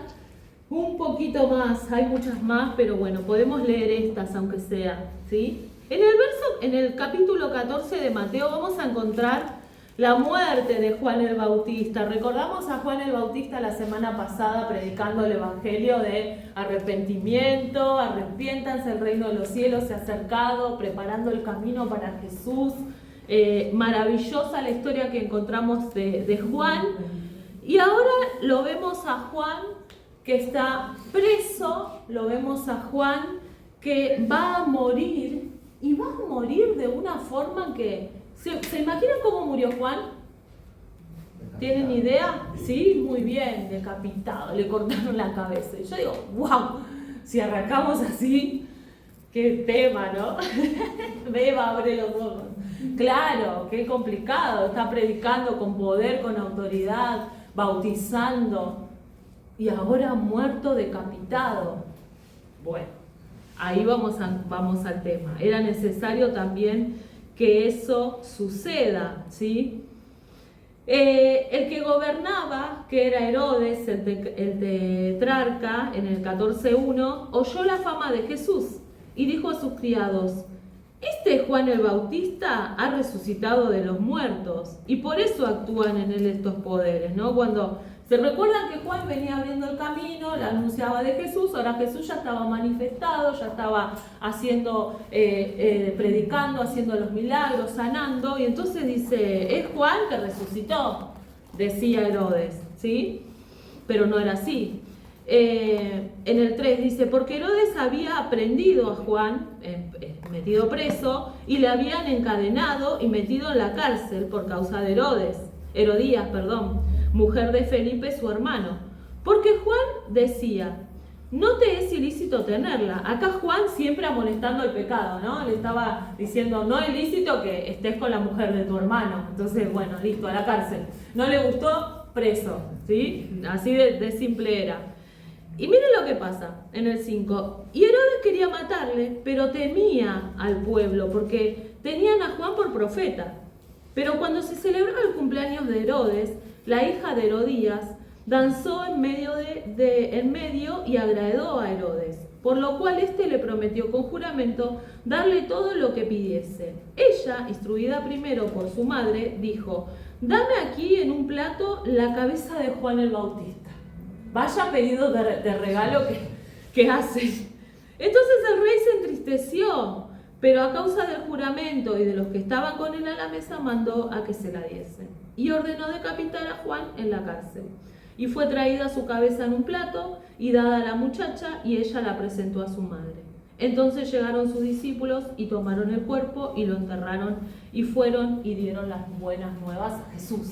un poquito más. Hay muchas más, pero bueno, podemos leer estas aunque sea, ¿sí? En el capítulo 14 de Mateo vamos a encontrar la muerte de Juan el Bautista. Recordamos a Juan el Bautista la semana pasada predicando el evangelio de arrepentimiento, arrepiéntanse, el reino de los cielos se ha acercado, preparando el camino para Jesús. Maravillosa la historia que encontramos de Juan. Y ahora lo vemos a Juan que está preso, lo vemos a Juan que va a morir, y va a morir de una forma que... ¿Se imaginan cómo murió Juan? ¿Tienen idea? Sí, muy bien, decapitado, le cortaron la cabeza. Y yo digo, wow, si arrancamos así, qué tema, ¿no? Beba, abre los ojos. Claro, qué complicado, está predicando con poder, con autoridad, bautizando, y ahora muerto, decapitado. Bueno, ahí vamos al tema. Era necesario también que eso suceda, ¿sí? El que gobernaba, que era Herodes, el tetrarca, en el 14:1, oyó la fama de Jesús y dijo a sus criados: este Juan el Bautista ha resucitado de los muertos, y por eso actúan en él estos poderes, ¿no? Cuando se recuerdan que Juan venía abriendo el camino, le anunciaba de Jesús, ahora Jesús ya estaba manifestado, ya estaba haciendo, predicando, haciendo los milagros, sanando, y entonces dice, es Juan que resucitó, decía Herodes, ¿sí? Pero no era así. En el 3 dice, porque Herodes había aprendido a Juan, metido preso, y le habían encadenado y metido en la cárcel por causa de Herodías, mujer de Felipe, su hermano. Porque Juan decía, no te es ilícito tenerla. Acá Juan siempre amonestando el pecado, ¿no? Le estaba diciendo, no es lícito que estés con la mujer de tu hermano. Entonces, bueno, listo, a la cárcel. No le gustó, preso, ¿sí? Así de simple era. Y miren lo que pasa en el 5. Y Herodes quería matarle, pero temía al pueblo, porque tenían a Juan por profeta. Pero cuando se celebró el cumpleaños de Herodes, la hija de Herodías danzó en medio y agradó a Herodes, por lo cual éste le prometió con juramento darle todo lo que pidiese. Ella, instruida primero por su madre, dijo, dame aquí en un plato la cabeza de Juan el Bautista. Vaya pedido de regalo que hacen. Entonces el rey se entristeció, pero a causa del juramento y de los que estaban con él a la mesa, mandó a que se la diesen. Y ordenó decapitar a Juan en la cárcel. Y fue traída su cabeza en un plato y dada a la muchacha, y ella la presentó a su madre. Entonces llegaron sus discípulos y tomaron el cuerpo y lo enterraron, y fueron y dieron las buenas nuevas a Jesús.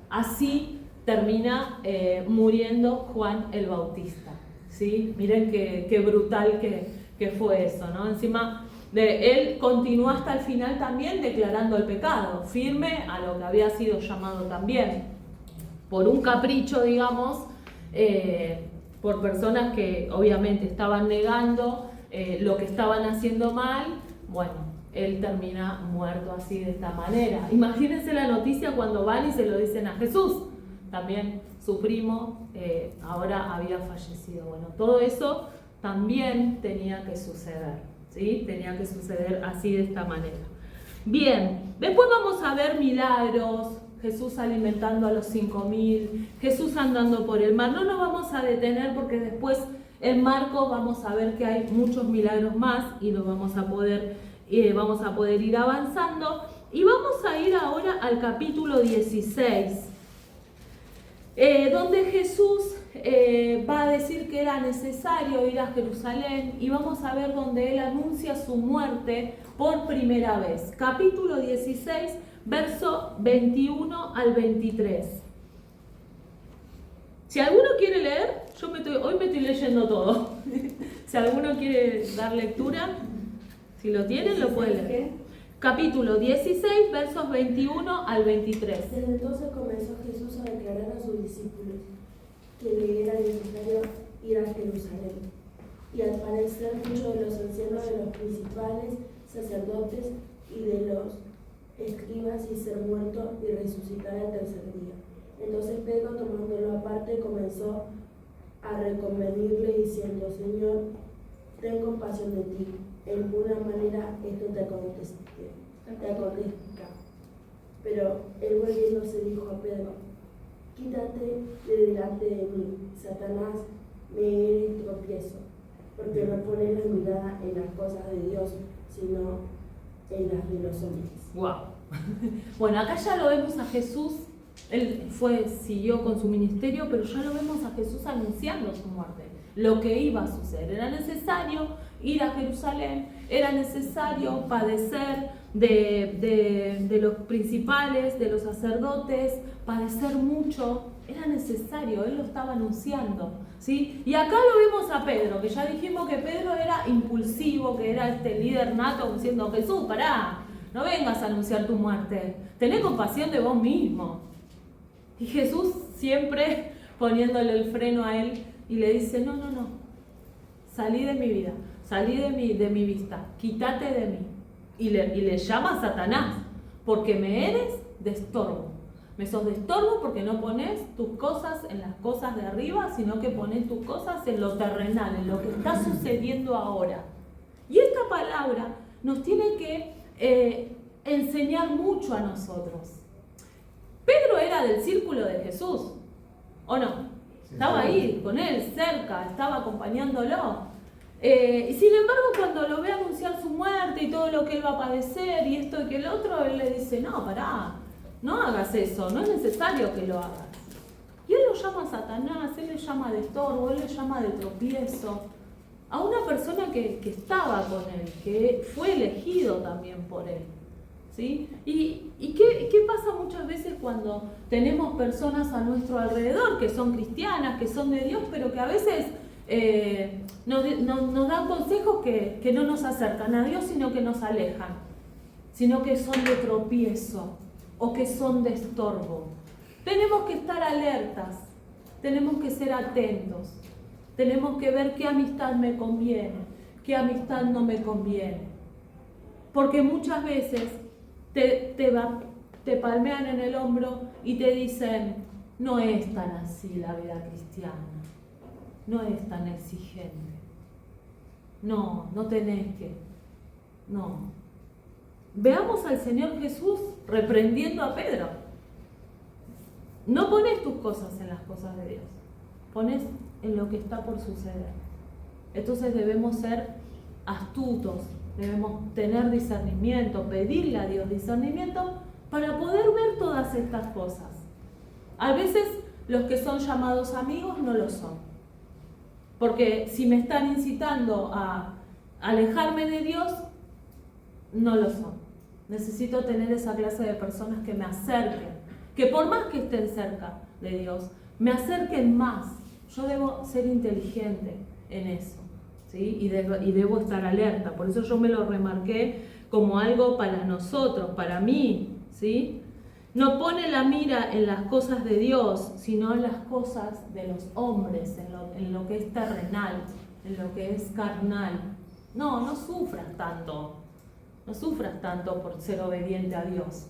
Así termina muriendo Juan el Bautista. ¿sí? Miren qué brutal que fue eso, ¿no? Encima, él continuó hasta el final también declarando el pecado, firme a lo que había sido llamado también, por un capricho, digamos, por personas que obviamente estaban negando lo que estaban haciendo mal. Bueno, él termina muerto así de esta manera. Imagínense la noticia cuando van y se lo dicen a Jesús. También su primo ahora había fallecido. Bueno, todo eso también tenía que suceder, ¿sí? Tenía que suceder así de esta manera. Bien, después vamos a ver milagros, Jesús alimentando a los 5.000, Jesús andando por el mar. No nos vamos a detener porque después en Marcos vamos a ver que hay muchos milagros más y nos vamos a poder ir avanzando. Y vamos a ir ahora al capítulo 16. Donde Jesús va a decir que era necesario ir a Jerusalén y vamos a ver donde él anuncia su muerte por primera vez. Capítulo 16, verso 21 al 23. Si alguno quiere leer, hoy me estoy leyendo todo. Si alguno quiere dar lectura, si lo tienen, lo pueden leer. Capítulo 16, versos 21 al 23. Desde entonces comenzó Jesús a declarar a sus discípulos que le era necesario ir a Jerusalén. Y al parecer muchos de los ancianos de los principales sacerdotes y de los escribas y ser muerto y resucitar el tercer día. Entonces Pedro, tomándolo aparte, comenzó a reconvenirle diciendo: Señor, ten compasión de ti. En una manera esto te acontezca. Pero él volviéndose dijo a Pedro: quítate de delante de mí, Satanás, me eres tropiezo, porque no pones la mirada en las cosas de Dios, sino en las de los hombres. Wow. Bueno, acá ya lo vemos a Jesús. Él siguió con su ministerio, pero ya lo vemos a Jesús anunciando su muerte, lo que iba a suceder. Era necesario ir a Jerusalén, era necesario padecer de los principales, de los sacerdotes, padecer mucho, era necesario, él lo estaba anunciando, ¿sí? Y acá lo vemos a Pedro, que ya dijimos que Pedro era impulsivo, que era este líder nato, diciendo: Jesús, pará, no vengas a anunciar tu muerte, tené compasión de vos mismo. Y Jesús siempre poniéndole el freno a él y le dice: no, salí de mi vida, salí de mi vista, quítate de mí. Y le llama a Satanás, porque me eres de estorbo. Me sos de estorbo porque no pones tus cosas en las cosas de arriba, sino que pones tus cosas en lo terrenal, en lo que está sucediendo ahora. Y esta palabra nos tiene que enseñar mucho a nosotros. Pedro era del círculo de Jesús, ¿o no? Estaba ahí con él, cerca, estaba acompañándolo. Y sin embargo, cuando lo ve anunciar su muerte y todo lo que él va a padecer y esto y que el otro, él le dice: no, pará, no hagas eso, no es necesario que lo hagas. Y él lo llama a Satanás, él le llama de estorbo, él le llama de tropiezo a una persona que estaba con él, que fue elegido también por él, ¿sí? ¿Y qué pasa muchas veces cuando tenemos personas a nuestro alrededor que son cristianas, que son de Dios, pero que a veces nos dan consejos que no nos acercan a Dios, sino que nos alejan, sino que son de tropiezo o que son de estorbo? Tenemos que estar alertas, tenemos que ser atentos, tenemos que ver qué amistad me conviene, qué amistad no me conviene, porque muchas veces te palmean en el hombro y te dicen: no es tan así la vida cristiana, no es tan exigente, no tenés que, no. Veamos al Señor Jesús reprendiendo a Pedro. No pones tus cosas en las cosas de Dios, pones en lo que está por suceder. Entonces debemos ser astutos, debemos tener discernimiento, pedirle a Dios discernimiento para poder ver todas estas cosas. A veces los que son llamados amigos no lo son, porque si me están incitando a alejarme de Dios, no lo son. Necesito tener esa clase de personas que me acerquen, que por más que estén cerca de Dios, me acerquen más yo debo ser inteligente en eso, ¿sí? Y debo estar alerta. Por eso yo me lo remarqué como algo para nosotros, para mí, ¿sí? No pone la mira en las cosas de Dios, sino en las cosas de los hombres, en lo que es terrenal, en lo que es carnal. No sufras tanto. No sufras tanto por ser obediente a Dios,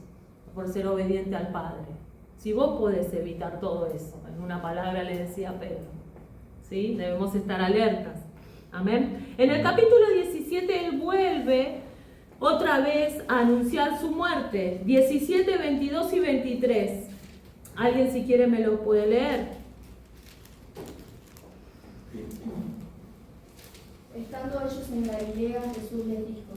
por ser obediente al Padre. Si vos podés evitar todo eso, en una palabra le decía Pedro, ¿sí? Debemos estar alertas. Amén. En el capítulo 17 él vuelve otra vez a anunciar su muerte. 17, 22 y 23. ¿Alguien si quiere me lo puede leer? Estando ellos en Galilea, Jesús les dijo: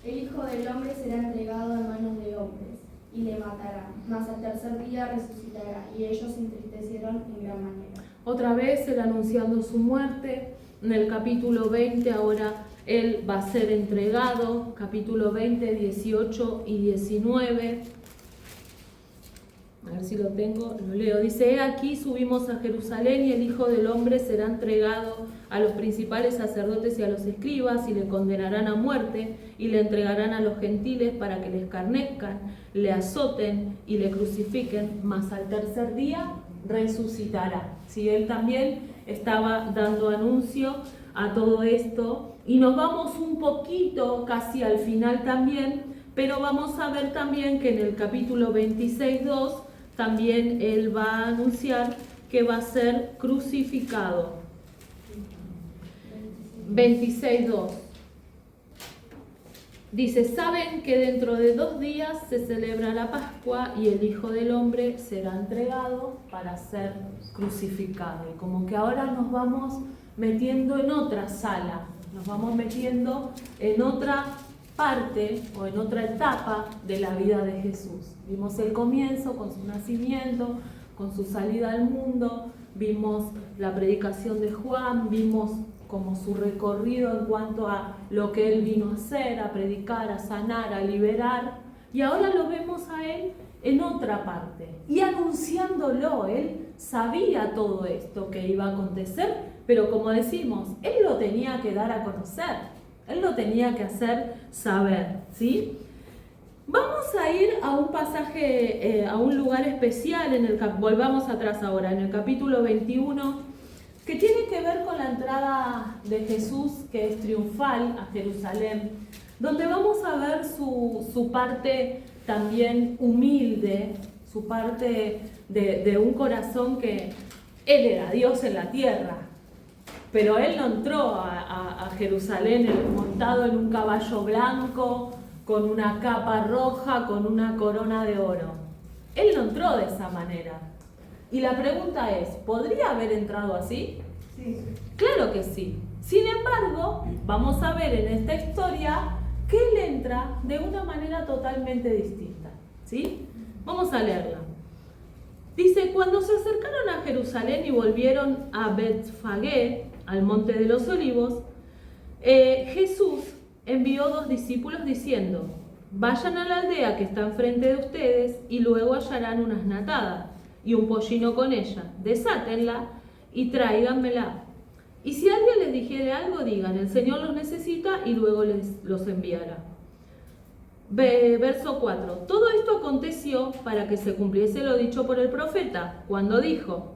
el Hijo del Hombre será entregado en manos de hombres, y le matarán, mas al tercer día resucitará. Y ellos se entristecieron en gran manera. Otra vez él anunciando su muerte. En el capítulo 20 ahora él va a ser entregado. Capítulo 20, 18 y 19. A ver si lo tengo, lo leo. Dice: he aquí subimos a Jerusalén y el Hijo del Hombre será entregado a los principales sacerdotes y a los escribas, y le condenarán a muerte y le entregarán a los gentiles para que le escarnezcan, le azoten y le crucifiquen, mas al tercer día resucitará. Sí, él también estaba dando anuncio a todo esto, y nos vamos un poquito casi al final también, pero vamos a ver también que en el capítulo 26:2 también él va a anunciar que va a ser crucificado. 26:2 dice: saben que dentro de 2 días se celebra la Pascua y el Hijo del Hombre será entregado para ser crucificado. Y como que ahora nos vamos metiendo en otra sala, nos vamos metiendo en otra parte o en otra etapa de la vida de Jesús. Vimos el comienzo con su nacimiento, con su salida al mundo, vimos la predicación de Juan, vimos como su recorrido en cuanto a lo que él vino a hacer, a predicar, a sanar, a liberar, y ahora lo vemos a él en otra parte y anunciándolo. Él sabía todo esto que iba a acontecer, pero como decimos, él lo tenía que dar a conocer. Él lo tenía que hacer saber, ¿sí? Vamos a ir a un pasaje, a un lugar especial, volvamos atrás ahora, en el capítulo 21, que tiene que ver con la entrada de Jesús, que es triunfal, a Jerusalén, donde vamos a ver su parte también humilde, su parte de un corazón que él era Dios en la tierra. Pero él no entró a Jerusalén montado en un caballo blanco, con una capa roja, con una corona de oro. Él no entró de esa manera. Y la pregunta es, ¿podría haber entrado así? Sí. Claro que sí. Sin embargo, vamos a ver en esta historia que él entra de una manera totalmente distinta, ¿sí? Vamos a leerla. Dice: cuando se acercaron a Jerusalén y volvieron a Betfagé, al monte de los olivos, Jesús envió 2 discípulos diciendo: vayan a la aldea que está enfrente de ustedes y luego hallarán unas natadas y un pollino con ella, desátenla y tráiganmela. Y si alguien les dijere algo, digan: el Señor los necesita, y luego los enviará. Verso 4. Todo esto aconteció para que se cumpliese lo dicho por el profeta, cuando dijo: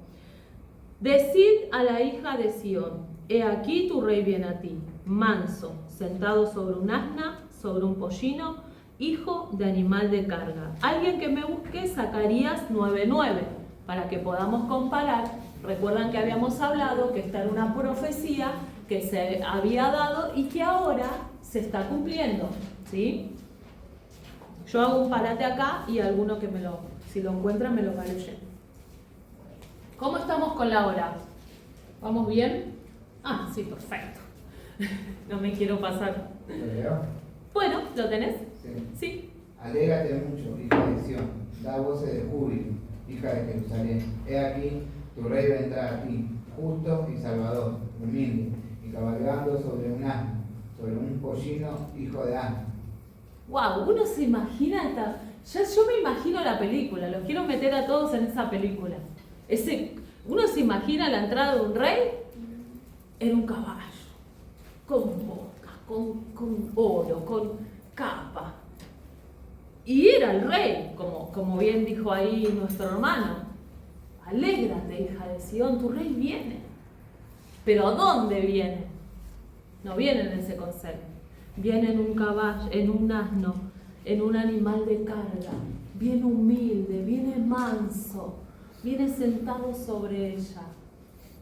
decid a la hija de Sión: he aquí tu rey viene a ti, manso, sentado sobre un asna, sobre un pollino, hijo de animal de carga. Alguien que me busque Zacarías 9:9, para que podamos comparar. Recuerdan que habíamos hablado que esta era una profecía que se había dado y que ahora se está cumpliendo, ¿sí? Yo hago un parate acá y alguno que si lo encuentran me lo va leyendo. ¿Cómo estamos con la hora? ¿Vamos bien? Ah, sí, perfecto. No me quiero pasar. ¿Lo leo? Bueno, ¿lo tenés? Sí. Sí. Alégrate mucho, hija de Sión, da voces de júbilo, hija de Jerusalén. He aquí, tu rey va a entrar a ti, justo y salvador, humilde, y cabalgando sobre un asno, sobre un pollino, hijo de asno. Wow, uno se imagina yo me imagino la película, los quiero meter a todos en esa película. Ese Uno se imagina la entrada de un rey en un caballo, con boca, con oro, con capa. Y era el rey, como bien dijo ahí nuestro hermano. Alégrate, hija de Sión, tu rey viene. ¿Pero a dónde viene? No viene en ese corcel. Viene en un caballo, en un asno, en un animal de carga. Viene humilde, viene manso, viene sentado sobre ella.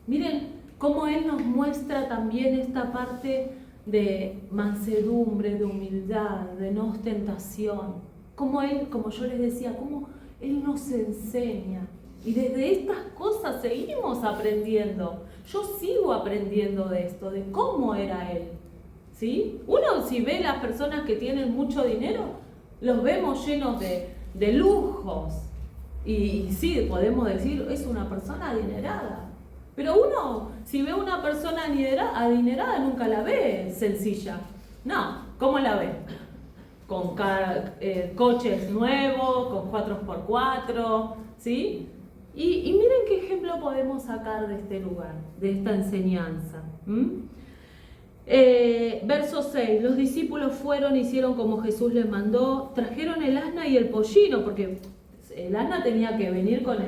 Miren cómo Él nos muestra también esta parte de mansedumbre, de humildad, de no ostentación. Como Él, como yo les decía, cómo Él nos enseña. Y desde estas cosas seguimos aprendiendo. Yo sigo aprendiendo de esto, de cómo era Él. ¿Sí? Uno, si ve las personas que tienen mucho dinero, los vemos llenos de lujos. Y sí, podemos decir, es una persona adinerada. Pero uno, si ve una persona adinerada, nunca la ve sencilla. No, ¿cómo la ve? Con coches nuevos, con 4x4, ¿sí? Y miren qué ejemplo podemos sacar de este lugar, de esta enseñanza. Verso 6, los discípulos fueron, hicieron como Jesús les mandó, trajeron el asna y el pollino, porque el asna tenía que venir con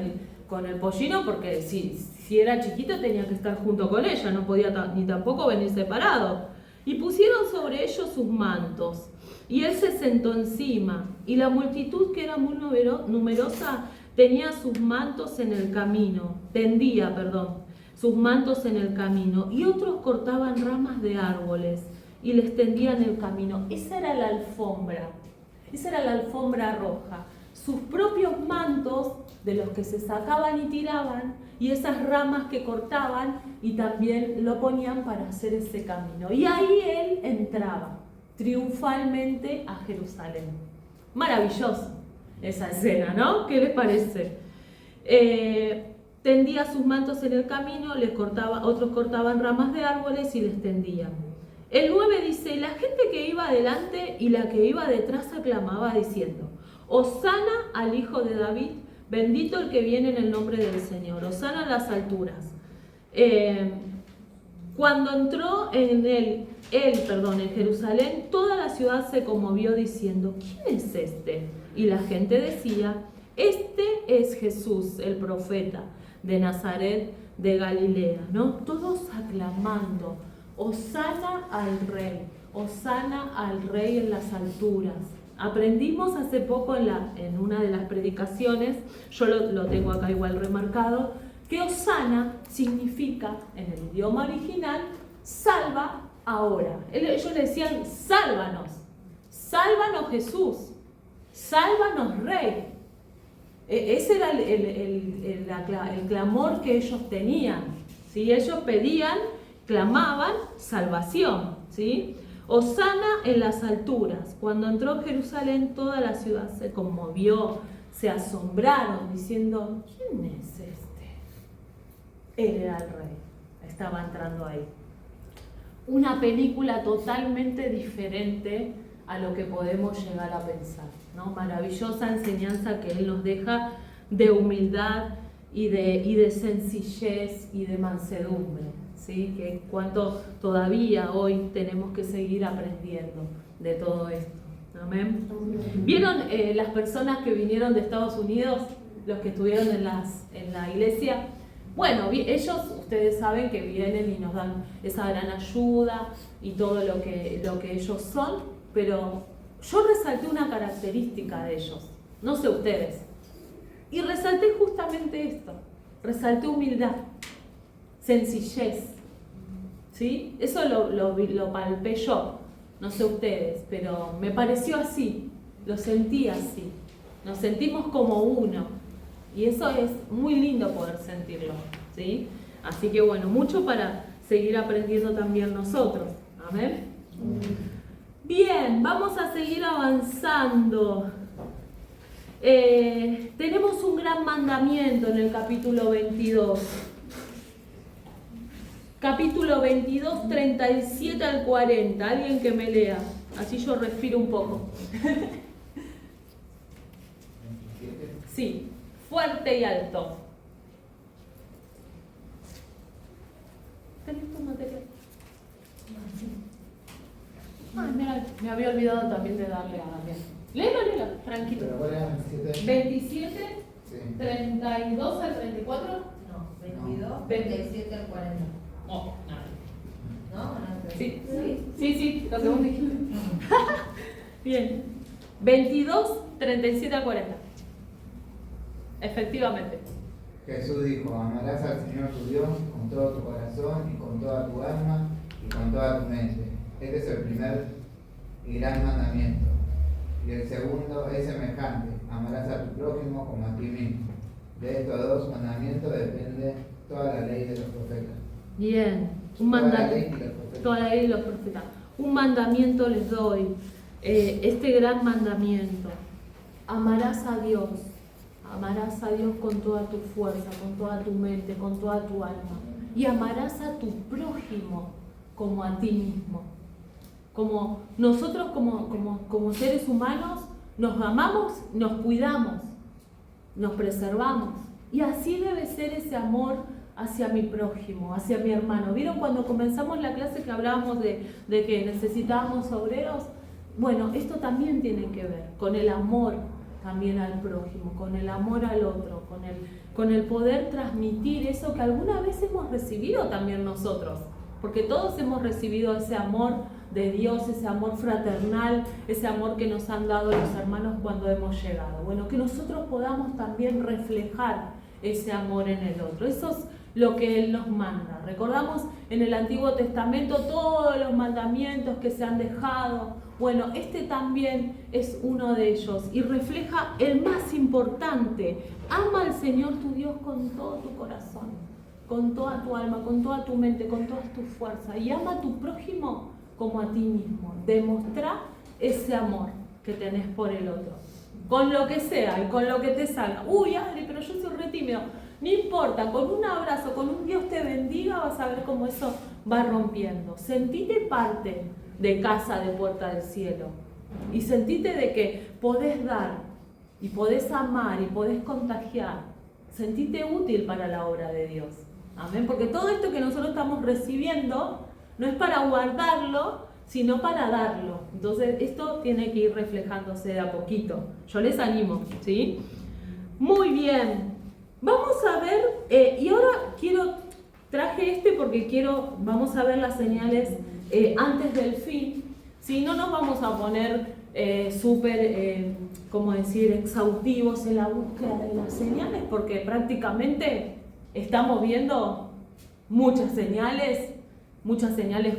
el pollino, porque si era chiquito tenía que estar junto con ella, no podía ni tampoco venir separado. Y pusieron sobre ellos sus mantos, y él se sentó encima, y la multitud, que era muy numerosa, tenía sus mantos en el camino, sus mantos en el camino, y otros cortaban ramas de árboles y les tendían el camino. Esa era la alfombra roja, sus propios mantos de los que se sacaban y tiraban, y esas ramas que cortaban y también lo ponían para hacer ese camino. Y ahí él entraba triunfalmente a Jerusalén. Maravilloso esa escena, ¿no? ¿Qué les parece? Tendía sus mantos en el camino, otros cortaban ramas de árboles y les tendían. El 9 dice, la gente que iba adelante y la que iba detrás aclamaba diciendo, Hosana al Hijo de David, bendito el que viene en el nombre del Señor, Hosana en las alturas. Cuando entró en Jerusalén, toda la ciudad se conmovió diciendo, ¿quién es este? Y la gente decía, este es Jesús, el profeta de Nazaret de Galilea, ¿no? Todos aclamando, Hosana al Rey en las alturas. Aprendimos hace poco en una de las predicaciones, yo lo tengo acá igual remarcado, que Hosana significa, en el idioma original, salva ahora. Ellos le decían, sálvanos Jesús, sálvanos Rey. Ese era el clamor que ellos tenían, ¿sí? Ellos pedían, clamaban salvación, ¿sí? Hosana en las alturas. Cuando entró en Jerusalén, toda la ciudad se conmovió, se asombraron, diciendo, ¿quién es este? Él era el rey, estaba entrando ahí. Una película totalmente diferente a lo que podemos llegar a pensar, ¿no? Maravillosa enseñanza que él nos deja de humildad y de sencillez y de mansedumbre, ¿sí? Que cuánto todavía hoy tenemos que seguir aprendiendo de todo esto. Amén. ¿Vieron las personas que vinieron de Estados Unidos, los que estuvieron en la iglesia? Bueno, ellos, ustedes saben que vienen y nos dan esa gran ayuda y todo lo que ellos son, pero yo resalté una característica de ellos, no sé ustedes, y resalté justamente esto, resalté humildad, sencillez, ¿sí? Eso lo palpé yo, no sé ustedes, pero me pareció así, lo sentí así, nos sentimos como uno, y eso es muy lindo poder sentirlo, ¿sí? Así que bueno, mucho para seguir aprendiendo también nosotros, amén. Bien, vamos a seguir avanzando. Tenemos un gran mandamiento en el capítulo 22. Capítulo 22, 37 al 40. Alguien que me lea, así yo respiro un poco. Sí, fuerte y alto. ¿Tenés tu material? Ah, mira, me había olvidado también de darle a Damián. Léelo, tranquilo. ¿Pero cuál era 27? 27, Sí. 32 al 34. No, 22, 27 al 40. No, ¿No? Sí, lo que vos dijiste. Bien. 22, 37 al 40. Efectivamente. Jesús dijo, amarás al Señor tu Dios con todo tu corazón y con toda tu alma y con toda tu mente. Este es el primer y gran mandamiento. Y el segundo es semejante, amarás a tu prójimo como a ti mismo. De estos dos mandamientos depende toda la ley de los profetas. Bien. Toda la ley y los profetas. Toda la ley y los profetas. Un mandamiento les doy. Este gran mandamiento. Amarás a Dios. Amarás a Dios con toda tu fuerza, con toda tu mente, con toda tu alma. Y amarás a tu prójimo como a ti mismo. Como nosotros como seres humanos nos amamos, nos cuidamos, nos preservamos. Y así debe ser ese amor hacia mi prójimo, hacia mi hermano. ¿Vieron cuando comenzamos la clase que hablábamos de que necesitábamos obreros? Bueno, esto también tiene que ver con el amor también al prójimo, con el amor al otro, con el poder transmitir eso que alguna vez hemos recibido también nosotros. Porque todos hemos recibido ese amor de Dios, ese amor fraternal, ese amor que nos han dado los hermanos cuando hemos llegado. Bueno, que nosotros podamos también reflejar ese amor en el otro. Eso es lo que Él nos manda. Recordamos en el Antiguo Testamento todos los mandamientos que se han dejado. Bueno, este también es uno de ellos y refleja el más importante. Ama al Señor tu Dios con todo tu corazón, con toda tu alma, con toda tu mente, con todas tus fuerzas. Y ama a tu prójimo como a ti mismo. Demostrar ese amor que tenés por el otro. Con lo que sea y con lo que te salga. Uy, Adri, pero yo soy re tímido. No importa, con un abrazo, con un Dios te bendiga, vas a ver cómo eso va rompiendo. Sentite parte de casa de Puerta del Cielo. Y sentite de que podés dar, y podés amar, y podés contagiar. Sentite útil para la obra de Dios. Amén. Porque todo esto que nosotros estamos recibiendo no es para guardarlo, sino para darlo. Entonces esto tiene que ir reflejándose de a poquito. Yo les animo, ¿sí? Muy bien. Vamos a ver, y ahora traje porque vamos a ver las señales antes del fin. Si no nos vamos a poner súper, exhaustivos en la búsqueda de las señales, porque prácticamente estamos viendo muchas señales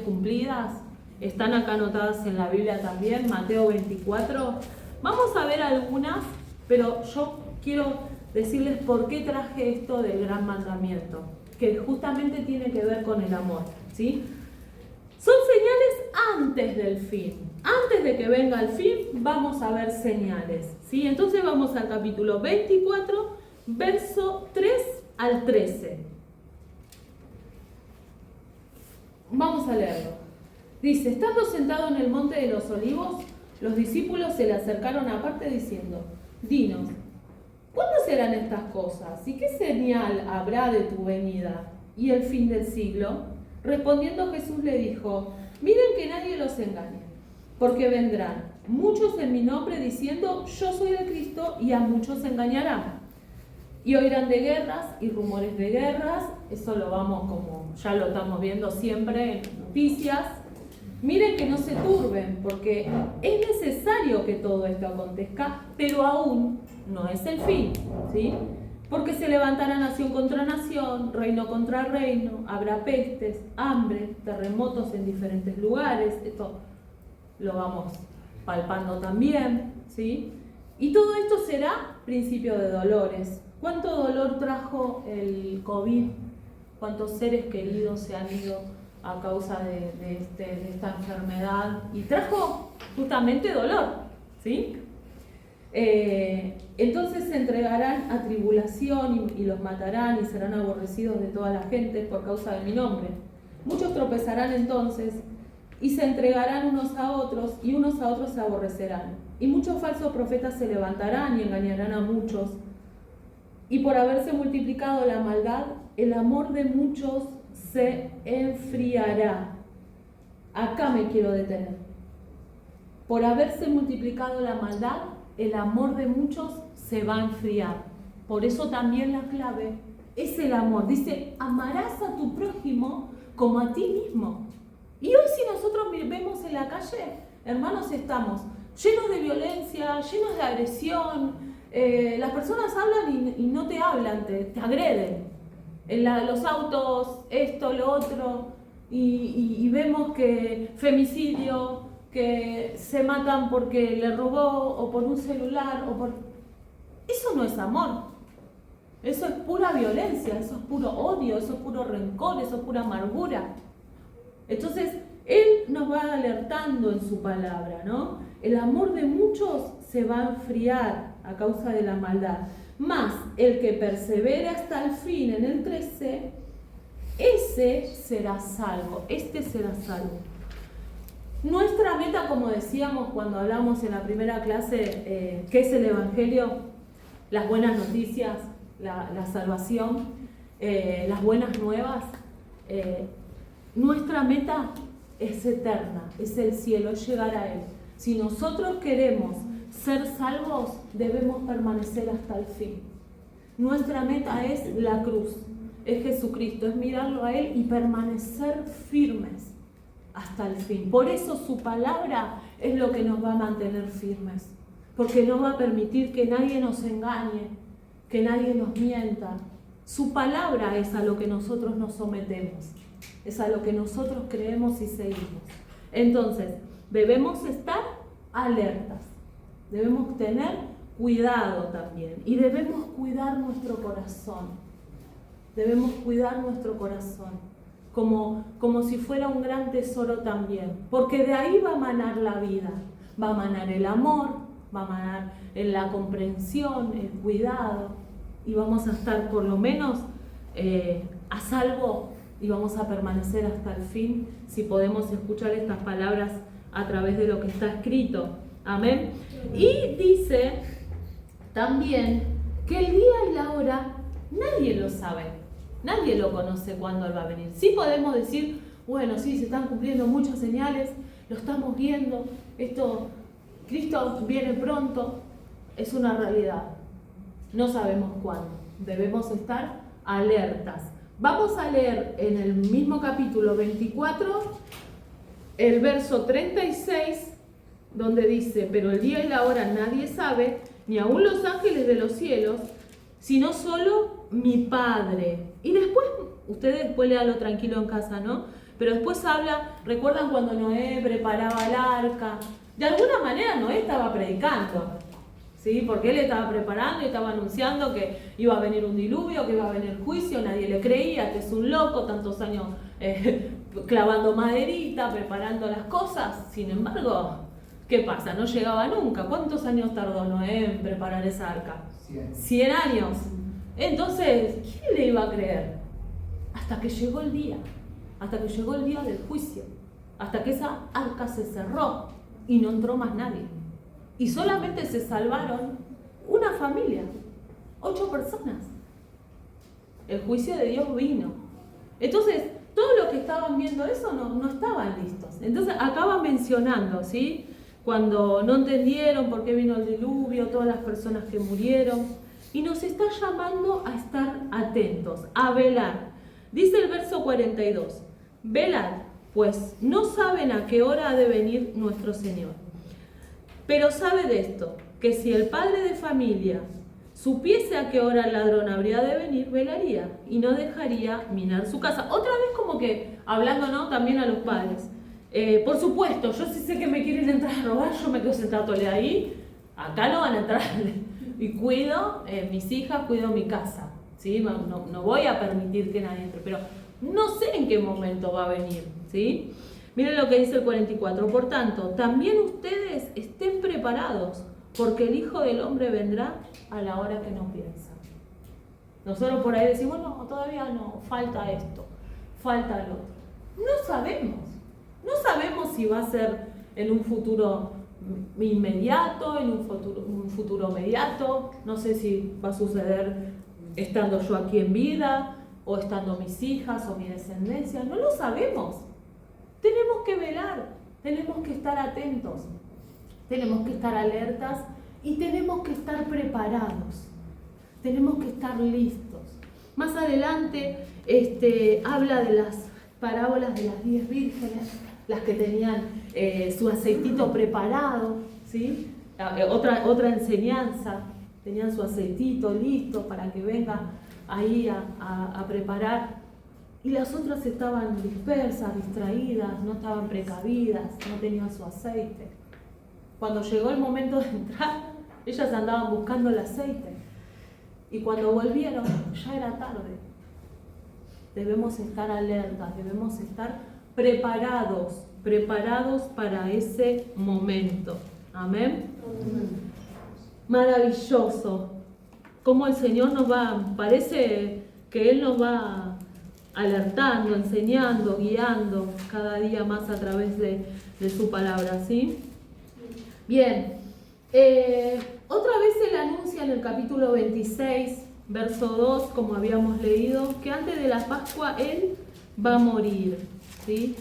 cumplidas. Están acá anotadas en la Biblia también, Mateo 24. Vamos a ver algunas, pero yo quiero decirles por qué traje esto del gran mandamiento, que justamente tiene que ver con el amor, ¿sí? Son señales antes del fin. Antes de que venga el fin, vamos a ver señales, ¿sí? Entonces vamos al capítulo 24, verso 3 al 13. Vamos a leerlo. Dice, estando sentado en el monte de los olivos, los discípulos se le acercaron aparte diciendo, dinos, ¿cuándo serán estas cosas? ¿Y qué señal habrá de tu venida y el fin del siglo? Respondiendo Jesús le dijo, miren que nadie los engañe, porque vendrán muchos en mi nombre diciendo, yo soy de Cristo, y a muchos engañarán. Y oirán de guerras y rumores de guerras, eso lo vamos como ya lo estamos viendo siempre en noticias. Miren que no se turben, porque es necesario que todo esto acontezca, pero aún no es el fin, ¿sí? Porque se levantará nación contra nación, reino contra reino, habrá pestes, hambre, terremotos en diferentes lugares, esto lo vamos palpando también, ¿sí? Y todo esto será principio de dolores. ¿Cuánto dolor trajo el COVID? ¿Cuántos seres queridos se han ido a causa de esta enfermedad? Y trajo justamente dolor, ¿sí? Entonces se entregarán a tribulación y los matarán y serán aborrecidos de toda la gente por causa de mi nombre. Muchos tropezarán entonces y se entregarán unos a otros y unos a otros se aborrecerán. Y muchos falsos profetas se levantarán y engañarán a muchos. Y por haberse multiplicado la maldad, el amor de muchos se enfriará. Acá me quiero detener. Por haberse multiplicado la maldad, el amor de muchos se va a enfriar. Por eso también la clave es el amor. Dice, amarás a tu prójimo como a ti mismo. Y hoy si nosotros vemos en la calle, hermanos, estamos llenos de violencia, llenos de agresión. Las personas hablan y no te hablan, te agreden. En los autos, esto, lo otro. Y vemos que femicidio, que se matan porque le robó o por un celular. Eso no es amor. Eso es pura violencia, eso es puro odio, eso es puro rencor, eso es pura amargura. Entonces, Él nos va alertando en su palabra, ¿no? El amor de muchos se va a enfriar a causa de la maldad. Más el que persevere hasta el fin, en el 13, ese será salvo, este será salvo. Nuestra meta, como decíamos cuando hablamos en la primera clase, ¿qué es el Evangelio? Las buenas noticias, la salvación, las buenas nuevas. Nuestra meta es eterna, es el cielo, es llegar a Él. Si nosotros queremos ser salvos, debemos permanecer hasta el fin. Nuestra meta es la cruz, es Jesucristo, es mirarlo a Él y permanecer firmes hasta el fin. Por eso su palabra es lo que nos va a mantener firmes, porque no va a permitir que nadie nos engañe, que nadie nos mienta. Su palabra es a lo que nosotros nos sometemos, es a lo que nosotros creemos y seguimos. Entonces, debemos estar alertas, debemos tener cuidado también y debemos cuidar nuestro corazón. Debemos cuidar nuestro corazón como si fuera un gran tesoro también, porque de ahí va a manar la vida, va a manar el amor, va a manar la comprensión, el cuidado, y vamos a estar por lo menos a salvo y vamos a permanecer hasta el fin si podemos escuchar estas palabras a través de lo que está escrito. Amén. Y dice también que el día y la hora nadie lo sabe, nadie lo conoce cuándo Él va a venir. Sí podemos decir, bueno, sí, se están cumpliendo muchas señales, lo estamos viendo, Cristo viene pronto, es una realidad. No sabemos cuándo, debemos estar alertas. Vamos a leer en el mismo capítulo 24, el verso 36, donde dice, pero el día y la hora nadie sabe, ni aun los ángeles de los cielos, sino solo mi Padre. Y después, ustedes después léanlo tranquilo en casa, ¿no? Pero después habla, ¿recuerdan cuando Noé preparaba el arca? De alguna manera Noé estaba predicando, ¿sí? Porque él estaba preparando y estaba anunciando que iba a venir un diluvio, que iba a venir juicio, nadie le creía, que es un loco, tantos años clavando maderita, preparando las cosas. Sin embargo, ¿qué pasa? No llegaba nunca. ¿Cuántos años tardó Noé en preparar esa arca? 100 años. Entonces, ¿quién le iba a creer? Hasta que llegó el día del juicio, hasta que esa arca se cerró y no entró más nadie. Y solamente se salvaron una familia, 8 personas. El juicio de Dios vino. Entonces, todos los que estaban viendo eso no estaban listos. Entonces, acaba mencionando, ¿sí? Cuando no entendieron por qué vino el diluvio, todas las personas que murieron. Y nos está llamando a estar atentos, a velar. Dice el verso 42, velad, pues no saben a qué hora ha de venir nuestro Señor. Pero sabe de esto, que si el padre de familia supiese a qué hora el ladrón habría de venir, velaría y no dejaría minar su casa. Otra vez como que hablando, ¿no? También a los padres. Por supuesto, yo sí sé que me quieren entrar a robar, yo me quedo sentado ahí, acá no van a entrar. Y cuido mis hijas, cuido mi casa, ¿sí? No voy a permitir que nadie entre, pero no sé en qué momento va a venir, ¿sí? Miren lo que dice el 44. Por tanto, también ustedes estén preparados, porque el Hijo del Hombre vendrá a la hora que no piensan. Nosotros por ahí decimos, no, todavía no, falta esto, falta lo otro. No sabemos si va a ser en un futuro inmediato, en un futuro mediato, no sé si va a suceder estando yo aquí en vida, o estando mis hijas o mi descendencia, no lo sabemos. Tenemos que velar, tenemos que estar atentos, tenemos que estar alertas y tenemos que estar preparados, tenemos que estar listos. Más adelante habla de las parábolas de las 10 vírgenes, las que tenían su aceitito preparado, ¿sí? Otra enseñanza, tenían su aceitito listo para que venga ahí a preparar. Y las otras estaban dispersas, distraídas, no estaban precavidas, no tenían su aceite. Cuando llegó el momento de entrar, ellas andaban buscando el aceite. Y cuando volvieron, ya era tarde. Debemos estar alertas, debemos estar preparados para ese momento. Amén. Maravilloso. Cómo el Señor parece que Él nos va alertando, enseñando, guiando cada día más a través de su palabra, ¿sí? Bien. Otra vez Él anuncia en el capítulo 26, verso 2, como habíamos leído, que antes de la Pascua Él va a morir, ¿sí?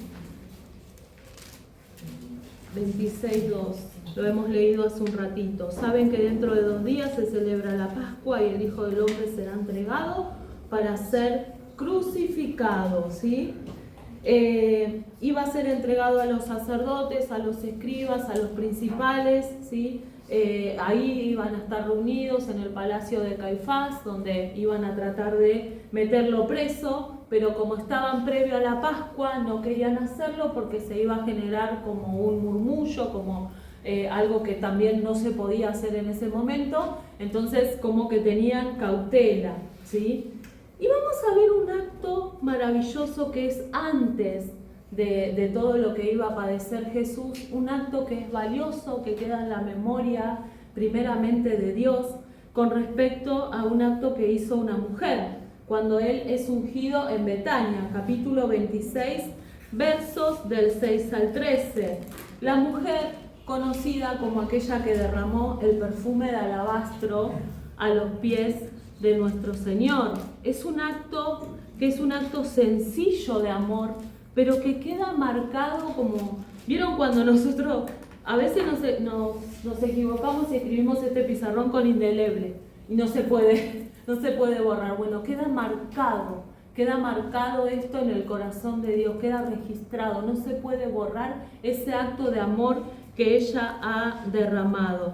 26, 2. Lo hemos leído hace un ratito. Saben que dentro de 2 días se celebra la Pascua y el Hijo del Hombre será entregado para ser crucificado, ¿sí? Iba a ser entregado a los sacerdotes, a los escribas, a los principales, ¿sí? Ahí iban a estar reunidos en el palacio de Caifás, donde iban a tratar de meterlo preso, pero como estaban previo a la Pascua no querían hacerlo porque se iba a generar como un murmullo, como algo que también no se podía hacer en ese momento, entonces como que tenían cautela, ¿sí? Y vamos a ver un acto maravilloso que es antes de todo lo que iba a padecer Jesús, un acto que es valioso, que queda en la memoria primeramente de Dios, con respecto a un acto que hizo una mujer, cuando Él es ungido en Betania, capítulo 26, versos del 6 al 13. La mujer, conocida como aquella que derramó el perfume de alabastro a los pies de nuestro Señor. Es un acto que es un acto sencillo de amor, pero que queda marcado como... ¿Vieron cuando nosotros a veces nos equivocamos y escribimos este pizarrón con indeleble y no se puede borrar? Bueno, queda marcado esto en el corazón de Dios, queda registrado, no se puede borrar ese acto de amor que ella ha derramado.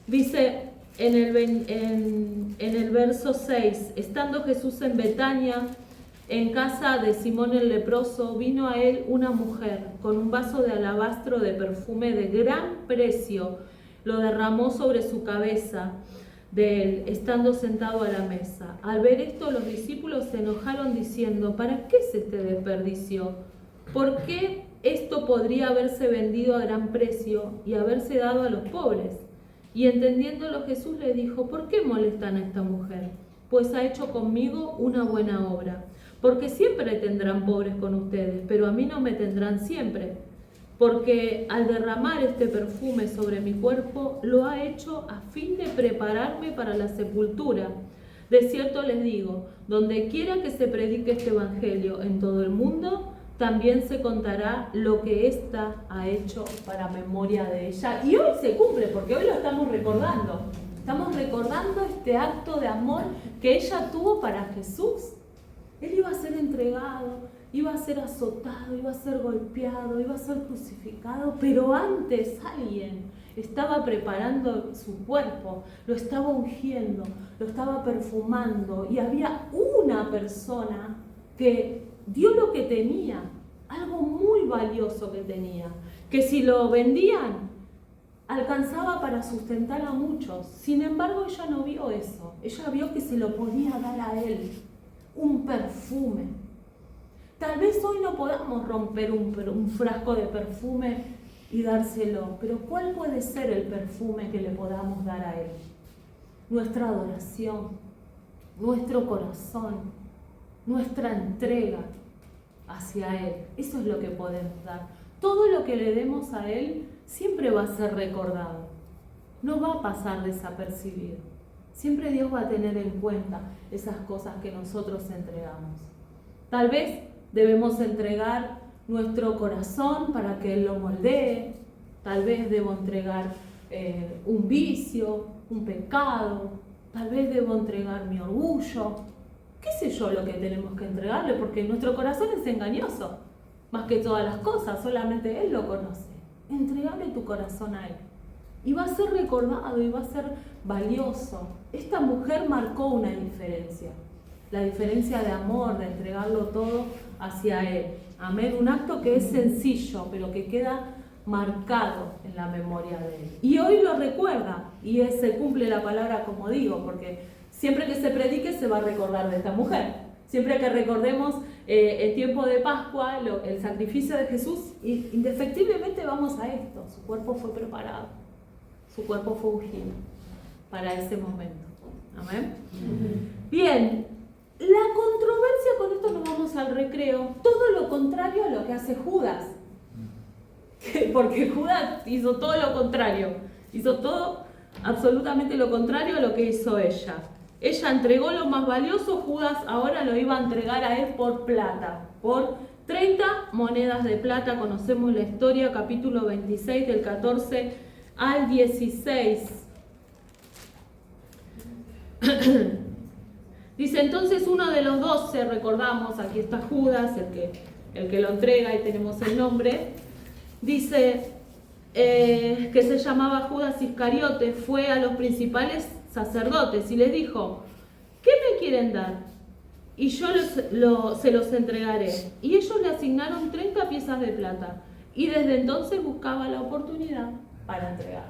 Dice en el verso 6, estando Jesús en Betania, en casa de Simón el leproso, vino a él una mujer con un vaso de alabastro de perfume de gran precio, lo derramó sobre su cabeza de él, estando sentado a la mesa. Al ver esto, los discípulos se enojaron diciendo, ¿para qué es este desperdicio? ¿Por qué esto podría haberse vendido a gran precio y haberse dado a los pobres? Y entendiéndolo, Jesús le dijo, ¿por qué molestan a esta mujer? Pues ha hecho conmigo una buena obra. Porque siempre tendrán pobres con ustedes, pero a mí no me tendrán siempre. Porque al derramar este perfume sobre mi cuerpo, lo ha hecho a fin de prepararme para la sepultura. De cierto les digo, donde quiera que se predique este evangelio en todo el mundo, también se contará lo que ésta ha hecho para memoria de ella. Y hoy se cumple, porque hoy lo estamos recordando. Estamos recordando este acto de amor que ella tuvo para Jesús. Él iba a ser entregado, iba a ser azotado, iba a ser golpeado, iba a ser crucificado, pero antes alguien estaba preparando su cuerpo, lo estaba ungiendo, lo estaba perfumando, y había una persona que dio lo que tenía, algo muy valioso que tenía, que si lo vendían alcanzaba para sustentar a muchos. Sin embargo, ella no vio eso, ella vio que se lo podía dar a él, un perfume. Tal vez hoy no podamos romper un frasco de perfume y dárselo, pero ¿cuál puede ser el perfume que le podamos dar a él? Nuestra adoración, nuestro corazón, nuestra entrega hacia él. Eso es lo que podemos dar. Todo lo que le demos a él siempre va a ser recordado, no va a pasar desapercibido. Siempre Dios va a tener en cuenta esas cosas que nosotros entregamos. Tal vez debemos entregar nuestro corazón para que Él lo moldee. Tal vez debo entregar un vicio, un pecado. Tal vez debo entregar mi orgullo. ¿Qué sé yo lo que tenemos que entregarle? Porque nuestro corazón es engañoso. Más que todas las cosas, solamente Él lo conoce. Entregale tu corazón a Él. Y va a ser recordado y va a ser valioso. Esta mujer marcó una diferencia. La diferencia de amor, de entregarlo todo hacia Él. Amén. Un acto que es sencillo, pero que queda marcado en la memoria de Él. Y hoy lo recuerda. Y se cumple la palabra como digo, porque siempre que se predique se va a recordar de esta mujer. Siempre que recordemos el tiempo de Pascua, el sacrificio de Jesús, indefectiblemente vamos a esto. Su cuerpo fue preparado. Su cuerpo fue ungido para ese momento. Amén. Bien, la controversia, con esto nos vamos al recreo, todo lo contrario a lo que hace Judas. Porque Judas hizo todo lo contrario. Hizo todo absolutamente lo contrario a lo que hizo ella. Ella entregó lo más valioso, Judas ahora lo iba a entregar a él por plata, por 30 monedas de plata. Conocemos la historia, capítulo 26, del 14 al 16. Dice, entonces uno de los 12, recordamos, aquí está Judas, el que lo entrega, y tenemos el nombre, dice que se llamaba Judas Iscariote, fue a los principales sacerdotes y les dijo, ¿qué me quieren dar? Y yo se los entregaré. Y ellos le asignaron 30 piezas de plata, y desde entonces buscaba la oportunidad para entregar.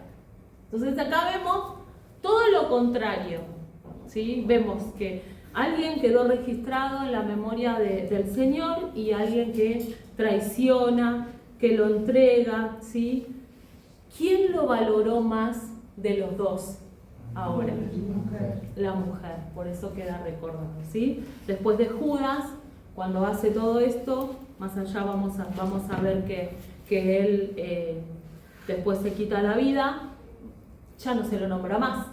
Entonces acá vemos todo lo contrario, ¿sí? Vemos que alguien quedó registrado en la memoria del Señor y alguien que traiciona, que lo entrega, ¿sí? ¿Quién lo valoró más de los dos ahora? La mujer, por eso queda recordado, ¿sí? Después de Judas, cuando hace todo esto, más allá vamos a ver que él después se quita la vida, ya no se lo nombra más.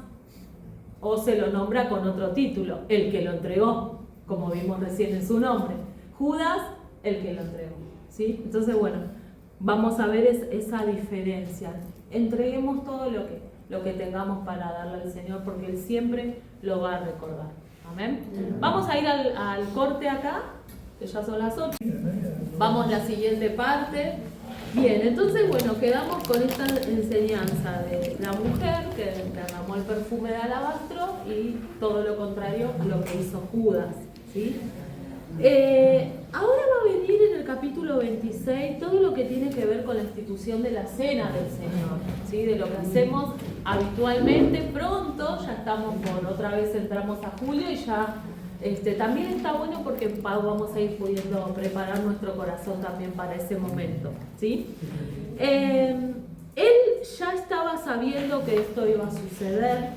O se lo nombra con otro título, el que lo entregó, como vimos recién en su nombre. Judas, el que lo entregó, ¿sí? Entonces, bueno, vamos a ver esa diferencia. Entreguemos todo lo que tengamos para darle al Señor, porque Él siempre lo va a recordar. Amén. Vamos a ir al corte acá, que ya son las 8. Vamos a la siguiente parte. Bien, entonces, bueno, quedamos con esta enseñanza de la mujer que derramó el perfume de alabastro y todo lo contrario a lo que hizo Judas, ¿sí? Ahora va a venir en el capítulo 26 todo lo que tiene que ver con la institución de la cena del Señor, ¿sí? De lo que hacemos habitualmente. Pronto, ya estamos otra vez entramos a julio y ya también está bueno porque vamos a ir pudiendo preparar nuestro corazón también para ese momento, ¿sí? Él ya estaba sabiendo que esto iba a suceder,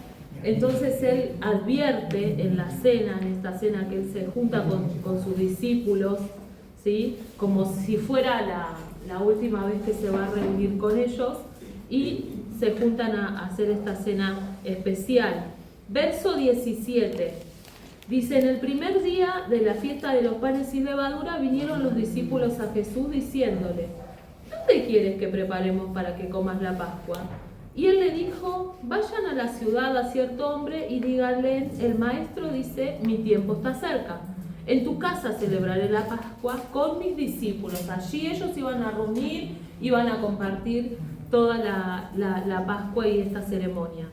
entonces él advierte en la cena, en esta cena que él se junta con sus discípulos, ¿sí? Como si fuera la última vez que se va a reunir con ellos, y se juntan a hacer esta cena especial. Verso 17. Dice, en el primer día de la fiesta de los panes sin levadura vinieron los discípulos a Jesús diciéndole, ¿dónde quieres que preparemos para que comas la Pascua? Y él le dijo, vayan a la ciudad a cierto hombre y díganle, el maestro dice, mi tiempo está cerca. En tu casa celebraré la Pascua con mis discípulos. Allí ellos iban a reunir, iban a compartir toda la Pascua y esta ceremonia.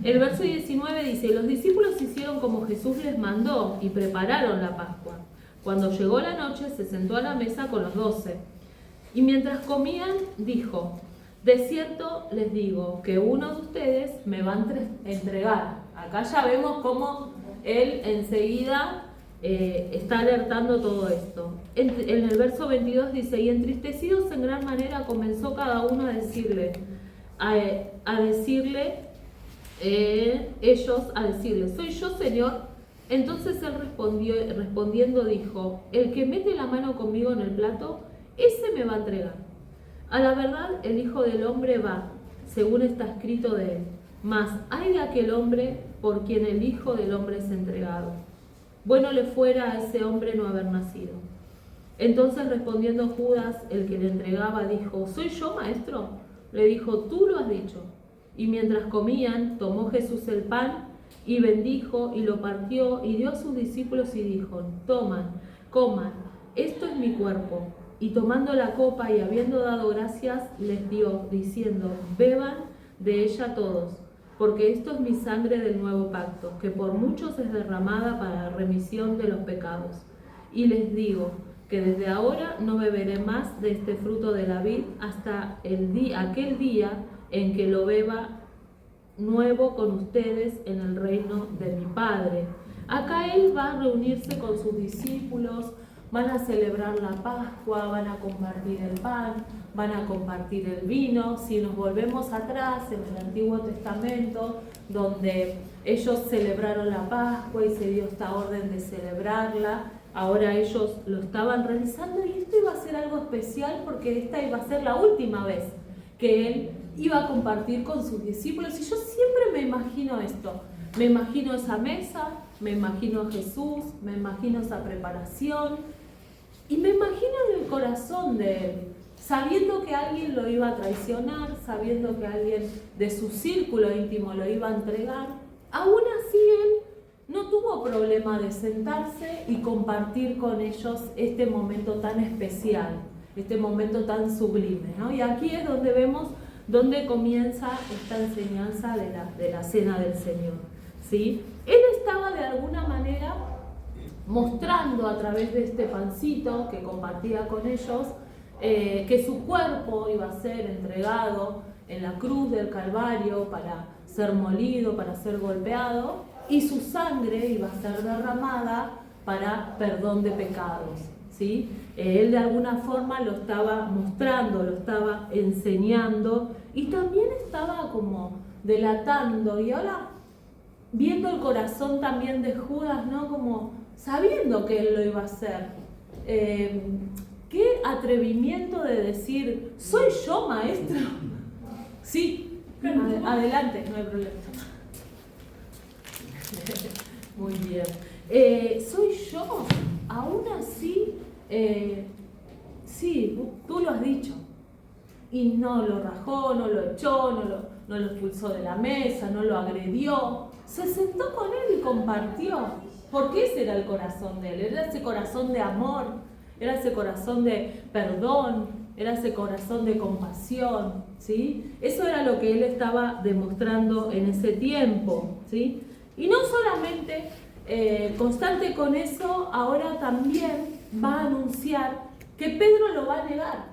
El verso 19 dice, los discípulos hicieron como Jesús les mandó y prepararon la Pascua. Cuando llegó la noche, se sentó a la mesa con los 12. Y mientras comían, dijo, de cierto les digo que uno de ustedes me va a entregar. Acá ya vemos cómo él enseguida está alertando todo esto. En el verso 22 dice, y entristecidos en gran manera comenzó cada uno a decirle, ¿soy yo, Señor? Entonces él respondiendo dijo, el que mete la mano conmigo en el plato, ese me va a entregar. A la verdad, el Hijo del Hombre va, según está escrito de él. Mas hay de aquel hombre por quien el Hijo del Hombre es entregado. Bueno le fuera a ese hombre no haber nacido. Entonces respondiendo Judas, el que le entregaba, dijo: ¿Soy yo, maestro? Le dijo: tú lo has dicho. Y mientras comían, tomó Jesús el pan y bendijo y lo partió y dio a sus discípulos y dijo: toman, coman, esto es mi cuerpo. Y tomando la copa y habiendo dado gracias, les dio, diciendo: beban de ella todos, porque esto es mi sangre del nuevo pacto, que por muchos es derramada para la remisión de los pecados. Y les digo que desde ahora no beberé más de este fruto de la vid hasta aquel día en que lo beba nuevo con ustedes en el reino de mi Padre. Acá él va a reunirse con sus discípulos, van a celebrar la Pascua, van a compartir el pan, van a compartir el vino. Si nos volvemos atrás en el Antiguo Testamento, donde ellos celebraron la Pascua y se dio esta orden de celebrarla, ahora ellos lo estaban realizando y esto iba a ser algo especial porque esta iba a ser la última vez que él iba a compartir con sus discípulos. Y yo siempre me imagino esto, me imagino esa mesa, me imagino a Jesús, me imagino esa preparación y me imagino en el corazón de él, sabiendo que alguien lo iba a traicionar, sabiendo que alguien de su círculo íntimo lo iba a entregar. Aún así él no tuvo problema de sentarse y compartir con ellos este momento tan especial, este momento tan sublime, ¿no? Y aquí es donde vemos dónde comienza esta enseñanza de la cena del Señor, ¿sí? Él estaba de alguna manera mostrando a través de este pancito que compartía con ellos que su cuerpo iba a ser entregado en la cruz del Calvario para ser molido, para ser golpeado, y su sangre iba a ser derramada para perdón de pecados, ¿sí? Él de alguna forma lo estaba mostrando, lo estaba enseñando y también estaba como delatando, y ahora viendo el corazón también de Judas, ¿no? Como sabiendo que él lo iba a hacer. Qué atrevimiento de decir: ¿soy yo, maestro? Sí, adelante, no hay problema. Muy bien. ¿Soy yo? Aún así, sí, tú lo has dicho. Y no lo rajó, no lo echó, no lo expulsó de la mesa, no lo agredió. Se sentó con él y compartió. Porque ese era el corazón de él. Era ese corazón de amor, era ese corazón de perdón, era ese corazón de compasión, ¿sí? Eso era lo que él estaba demostrando en ese tiempo, ¿sí? Y no solamente constante con eso, ahora también va a anunciar que Pedro lo va a negar.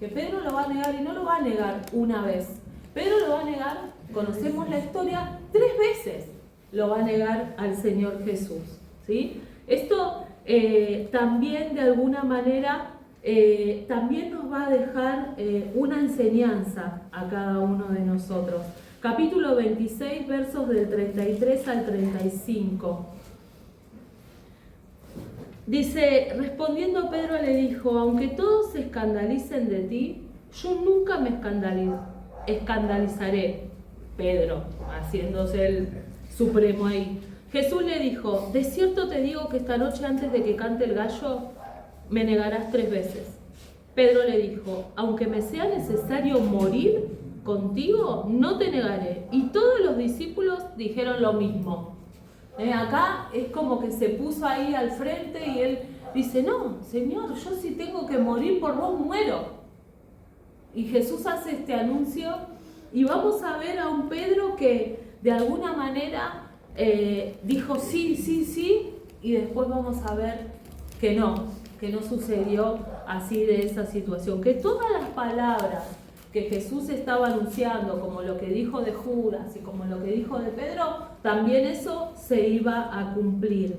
Que Pedro lo va a negar, y no lo va a negar una vez. Pedro lo va a negar, conocemos la historia, 3 veces lo va a negar al Señor Jesús, ¿sí? Esto también de alguna manera también nos va a dejar una enseñanza a cada uno de nosotros. Capítulo 26, versos del 33 al 35. Dice: respondiendo Pedro le dijo: aunque todos se escandalicen de ti, yo nunca me escandalizaré. Pedro, haciéndose el supremo ahí. Jesús le dijo: de cierto te digo que esta noche antes de que cante el gallo, me negarás 3 veces. Pedro le dijo: aunque me sea necesario morir contigo, no te negaré. Y todos los discípulos dijeron lo mismo. Acá es como que se puso ahí al frente y él dice: no, Señor, yo si tengo que morir por vos, muero. Y Jesús hace este anuncio y vamos a ver a un Pedro que de alguna manera dijo sí, sí, sí, y después vamos a ver que no sucedió así de esa situación. Que todas las palabras que Jesús estaba anunciando, como lo que dijo de Judas y como lo que dijo de Pedro, también eso se iba a cumplir.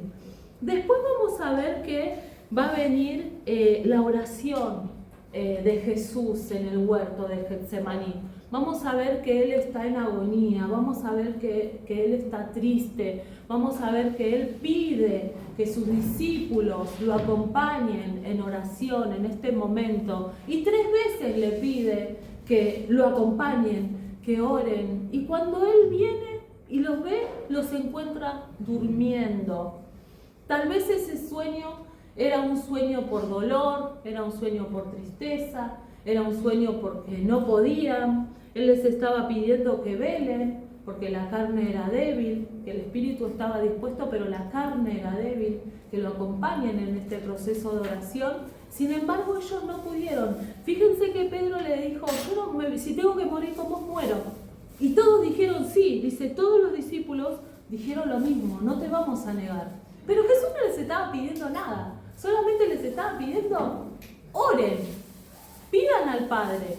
Después vamos a ver que va a venir la oración de Jesús en el huerto de Getsemaní. Vamos a ver que Él está en agonía, vamos a ver que Él está triste, vamos a ver que Él pide que sus discípulos lo acompañen en oración en este momento. Y 3 veces le pide que lo acompañen, que oren. Y cuando Él viene, y los ve, los encuentra durmiendo. Tal vez ese sueño era un sueño por dolor, era un sueño por tristeza, era un sueño porque no podían. Él les estaba pidiendo que velen, porque la carne era débil, que el espíritu estaba dispuesto, pero la carne era débil, que lo acompañen en este proceso de oración. Sin embargo, ellos no pudieron. Fíjense que Pedro le dijo, si tengo que morir, ¿cómo muero? Y todos dijeron sí. Dice, todos los discípulos dijeron lo mismo, no te vamos a negar. Pero Jesús no les estaba pidiendo nada, solamente les estaba pidiendo, oren, pidan al Padre.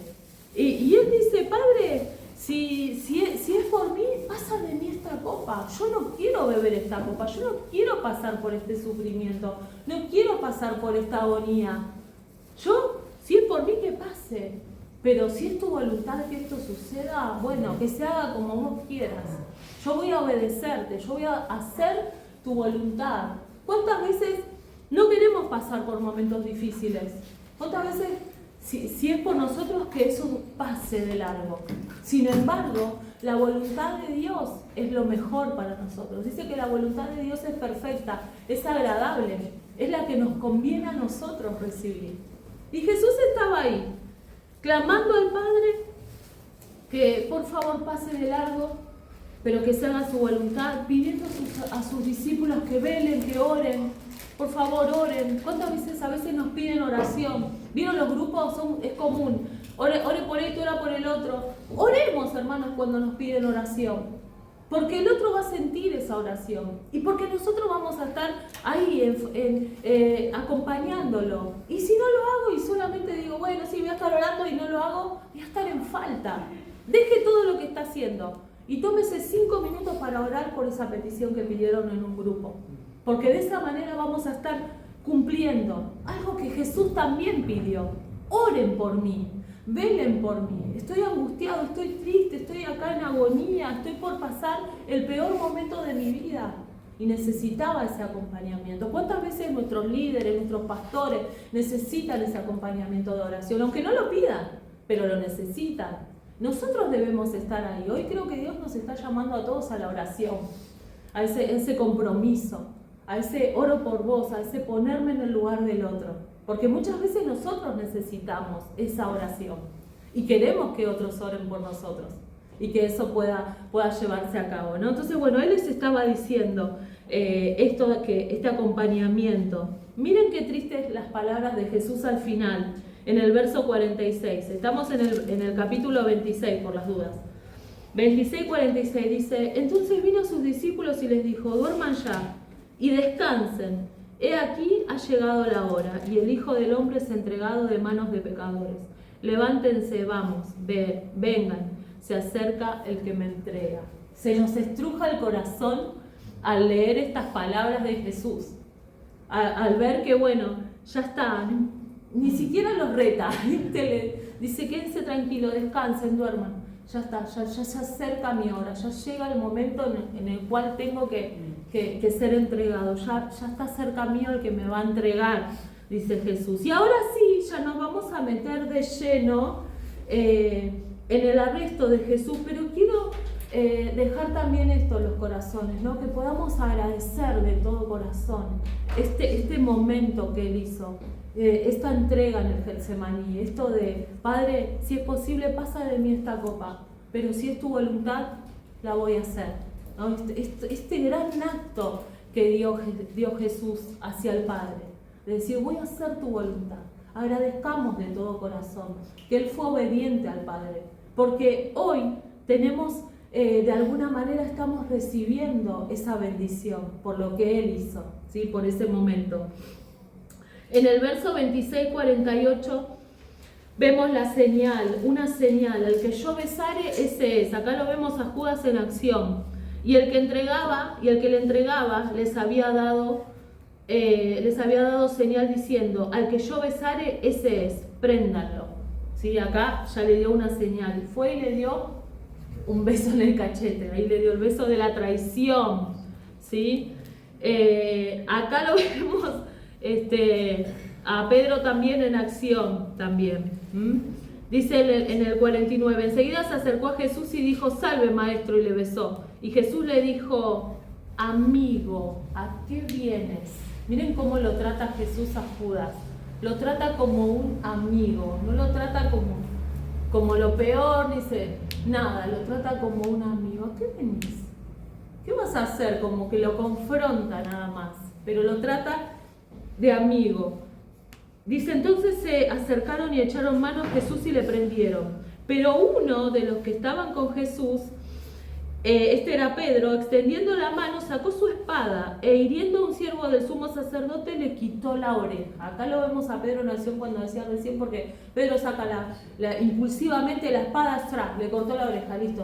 Y él dice, Padre, si es por mí, pasa de mí esta copa. Yo no quiero beber esta copa, yo no quiero pasar por este sufrimiento, no quiero pasar por esta agonía. Si es por mí, que pase. Pero si es tu voluntad que esto suceda, bueno, que se haga como vos quieras. Yo voy a obedecerte, yo voy a hacer tu voluntad. ¿Cuántas veces no queremos pasar por momentos difíciles? ¿Cuántas veces, si es por nosotros, que eso pase de largo? Sin embargo, la voluntad de Dios es lo mejor para nosotros. Dice que la voluntad de Dios es perfecta, es agradable, es la que nos conviene a nosotros recibir. Y Jesús estaba ahí, clamando al Padre que por favor pase de largo, pero que se haga su voluntad, pidiendo a sus discípulos que velen, que oren. Por favor, oren. ¿Cuántas veces a veces nos piden oración? ¿Vieron los grupos? Es común. Ore por esto, ora por el otro. Oremos, hermanos, cuando nos piden oración. Porque el otro va a sentir esa oración. Y porque nosotros vamos a estar ahí acompañándolo. Y si no lo hago y solamente digo, bueno, sí, voy a estar orando y no lo hago, voy a estar en falta. Deje todo lo que está haciendo y tómese 5 minutos para orar por esa petición que pidieron en un grupo. Porque de esa manera vamos a estar cumpliendo algo que Jesús también pidió. Oren por mí, velen por mí. Estoy angustiado, estoy triste, estoy acá en agonía, estoy por pasar el peor momento de mi vida. Y necesitaba ese acompañamiento. ¿Cuántas veces nuestros líderes, nuestros pastores necesitan ese acompañamiento de oración? Aunque no lo pidan, pero lo necesitan. Nosotros debemos estar ahí. Hoy creo que Dios nos está llamando a todos a la oración, a ese compromiso, a ese oro por vos, a ese ponerme en el lugar del otro. Porque muchas veces nosotros necesitamos esa oración y queremos que otros oren por nosotros y que eso pueda llevarse a cabo, ¿no? Entonces, bueno, Él les estaba diciendo este acompañamiento. Miren qué tristes las palabras de Jesús al final, en el verso 46. Estamos en el capítulo 26, por las dudas. 26:46 dice, entonces vino a sus discípulos y les dijo, duerman ya y descansen. He aquí ha llegado la hora y el Hijo del Hombre es entregado de manos de pecadores. Levántense, vamos, vengan, se acerca el que me entrega. Se nos estruja el corazón al leer estas palabras de Jesús, al ver que, bueno, ya está, ni siquiera los reta, dice, quédense tranquilos, descansen, duerman, ya está, ya se acerca mi hora, ya llega el momento en el cual tengo que ser entregado, ya está cerca mío el que me va a entregar, dice Jesús. Y ahora sí, ya nos vamos a meter de lleno en el arresto de Jesús, pero quiero dejar también esto en los corazones, ¿no? Que podamos agradecer de todo corazón este momento que Él hizo, esta entrega en el Getsemaní, esto de, Padre, si es posible, pasa de mí esta copa, pero si es tu voluntad, la voy a hacer, ¿no? Este gran acto que dio Jesús hacia el Padre, de decir, voy a hacer tu voluntad. Agradezcamos de todo corazón que Él fue obediente al Padre, porque hoy tenemos, de alguna manera estamos recibiendo esa bendición por lo que Él hizo, ¿sí? Por ese momento. En el verso 26:48 vemos la señal, una señal, el que yo besare, ese es. Acá lo vemos a Judas en acción. Y el que le entregaba les había dado señal diciendo, al que yo besare, ese es, préndanlo. ¿Sí? Acá ya le dio una señal. Fue y le dio un beso en el cachete. Ahí le dio el beso de la traición. ¿Sí? Acá lo vemos a Pedro también en acción. También. Dice en el 49, enseguida se acercó a Jesús y dijo, salve maestro, y le besó. Y Jesús le dijo, amigo, ¿a qué vienes? Miren cómo lo trata Jesús a Judas. Lo trata como un amigo, no lo trata como lo peor, dice nada, lo trata como un amigo. ¿A qué venís? ¿Qué vas a hacer? Como que lo confronta nada más, pero lo trata de amigo. Dice, entonces se acercaron y echaron mano a Jesús y le prendieron. Pero uno de los que estaban con Jesús, este era Pedro, extendiendo la mano, sacó su espada e hiriendo a un siervo del sumo sacerdote le quitó la oreja. Acá lo vemos a Pedro en acción cuando decía recién, porque Pedro saca impulsivamente la espada, le cortó la oreja, listo.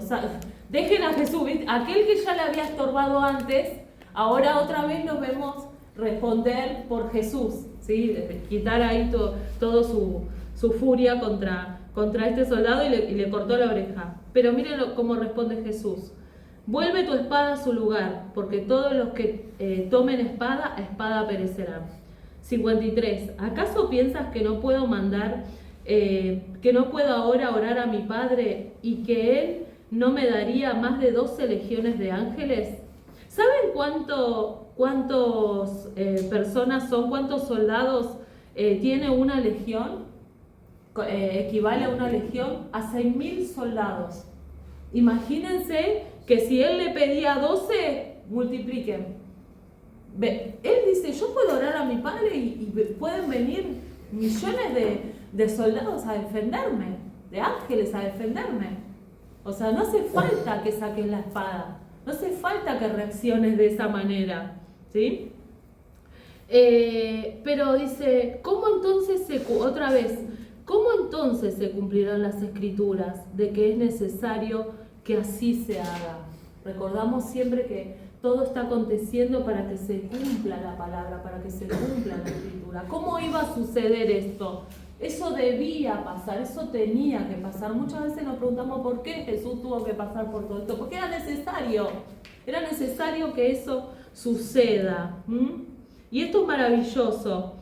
Dejen a Jesús, aquel que ya le había estorbado antes, ahora otra vez nos vemos responder por Jesús, ¿sí? Quitar ahí todo su furia contra este soldado y le cortó la oreja. Pero miren cómo responde Jesús. Vuelve tu espada a su lugar, porque todos los que tomen espada, a espada perecerán. 53. ¿Acaso piensas que no puedo que no puedo ahora orar a mi Padre y que Él no me daría más de 12 legiones de ángeles? ¿Saben cuántas personas son, cuántos soldados tiene una legión? Equivale a una legión a 6.000 soldados. Imagínense que si él le pedía 12, multipliquen. Él dice, yo puedo orar a mi Padre y pueden venir millones de soldados a defenderme, de ángeles a defenderme. O sea, no hace falta que saques la espada, no hace falta que reacciones de esa manera, ¿sí? Pero dice, ¿cómo entonces ¿cómo entonces se cumplirán las escrituras de que es necesario que así se haga? Recordamos siempre que todo está aconteciendo para que se cumpla la palabra, para que se cumpla la escritura. ¿Cómo iba a suceder esto? Eso debía pasar, eso tenía que pasar. Muchas veces nos preguntamos por qué Jesús tuvo que pasar por todo esto. Porque era necesario que eso suceda. Y esto es maravilloso.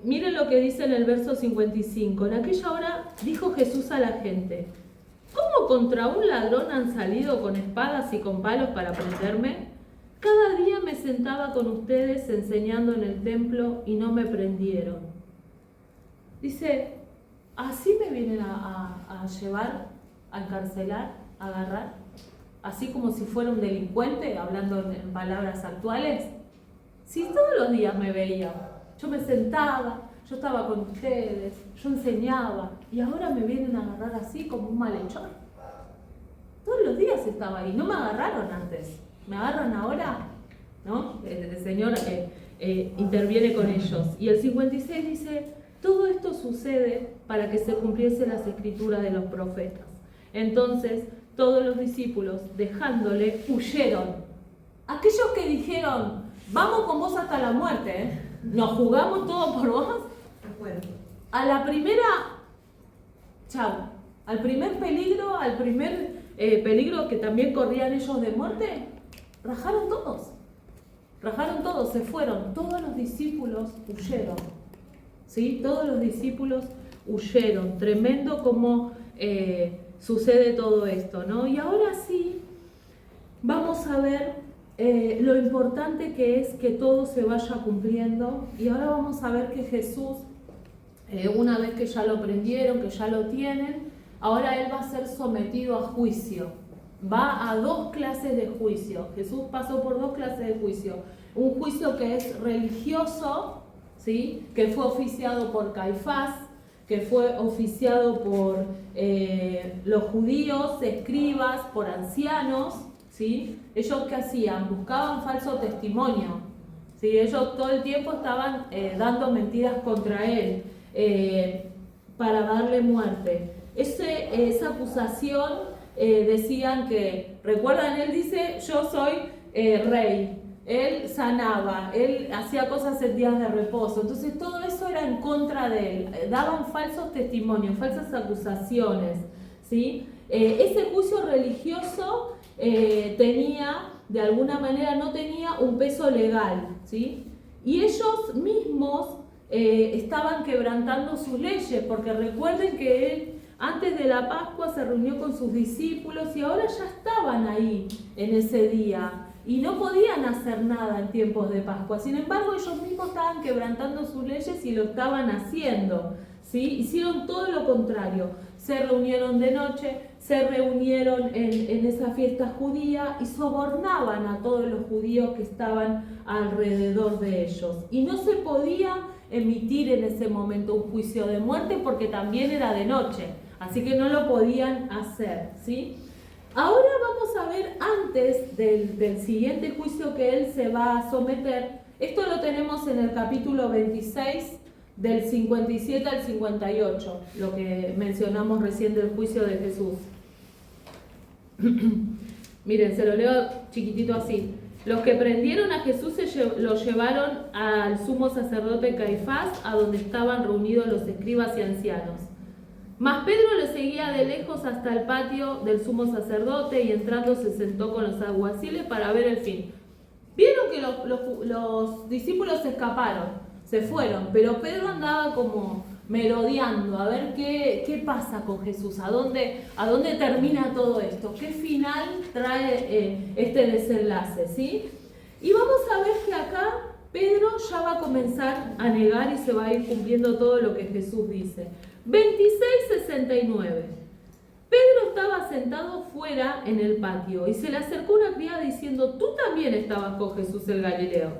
Miren lo que dice en el verso 55. En aquella hora dijo Jesús a la gente, ¿cómo contra un ladrón han salido con espadas y con palos para prenderme? Cada día me sentaba con ustedes enseñando en el templo y no me prendieron. Dice, ¿así me vienen a llevar, a encarcelar, a agarrar? ¿Así como si fuera un delincuente, hablando en palabras actuales? Si todos los días me veía, yo me sentaba, yo estaba con ustedes, yo enseñaba, y ahora me vienen a agarrar así como un malhechor. Todos los días estaba ahí, no me agarraron antes, me agarran ahora, ¿no? El Señor interviene con ellos. Y el 56 dice, todo esto sucede para que se cumpliese las escrituras de los profetas. Entonces todos los discípulos, dejándole, huyeron. Aquellos que dijeron, vamos con vos hasta la muerte, nos jugamos todo por vos, a la primera, chau, al primer peligro, peligro que también corrían ellos de muerte, rajaron todos, se fueron, todos los discípulos huyeron, ¿sí? Todos los discípulos huyeron, tremendo como sucede todo esto, ¿no? Y ahora sí, vamos a ver lo importante que es que todo se vaya cumpliendo, y ahora vamos a ver que Jesús, una vez que ya lo prendieron, que ya lo tienen, ahora Él va a ser sometido a juicio, va a 2 clases de juicio. Jesús pasó por 2 clases de juicio, un juicio que es religioso, ¿sí? Que fue oficiado por Caifás, que fue oficiado por los judíos, escribas, por ancianos, ¿sí? Ellos ¿qué hacían? Buscaban falso testimonio, ¿sí? Ellos todo el tiempo estaban dando mentiras contra él para darle muerte. Esa acusación decían que, recuerdan, él dice, yo soy rey, él sanaba, él hacía cosas en días de reposo, entonces todo eso era en contra de él, daban falsos testimonios, falsas acusaciones, ¿sí? Ese juicio religioso tenía, de alguna manera, no tenía un peso legal, ¿sí? Y ellos mismos estaban quebrantando sus leyes, porque recuerden que él antes de la Pascua se reunió con sus discípulos y ahora ya estaban ahí en ese día y no podían hacer nada en tiempos de Pascua. Sin embargo, ellos mismos estaban quebrantando sus leyes y lo estaban haciendo, ¿sí? Hicieron todo lo contrario. Se reunieron de noche, se reunieron en esa fiesta judía y sobornaban a todos los judíos que estaban alrededor de ellos. Y no se podía emitir en ese momento un juicio de muerte porque también era de noche, así que no lo podían hacer, ¿sí? Ahora vamos a ver, antes del siguiente juicio que él se va a someter, esto lo tenemos en el capítulo 26, del 57 al 58, lo que mencionamos recién del juicio de Jesús. Miren, se lo leo chiquitito así. Los que prendieron a Jesús lo llevaron al sumo sacerdote Caifás, a donde estaban reunidos los escribas y ancianos. Mas Pedro le seguía de lejos hasta el patio del sumo sacerdote y entrando se sentó con los alguaciles para ver el fin. Vieron que los discípulos se escaparon, se fueron, pero Pedro andaba como merodeando a ver qué pasa con Jesús, a dónde termina todo esto, qué final trae este desenlace, ¿sí? Y vamos a ver que acá Pedro ya va a comenzar a negar y se va a ir cumpliendo todo lo que Jesús dice. 26:69. Pedro estaba sentado fuera en el patio y se le acercó una criada diciendo: tú también estabas con Jesús el Galileo.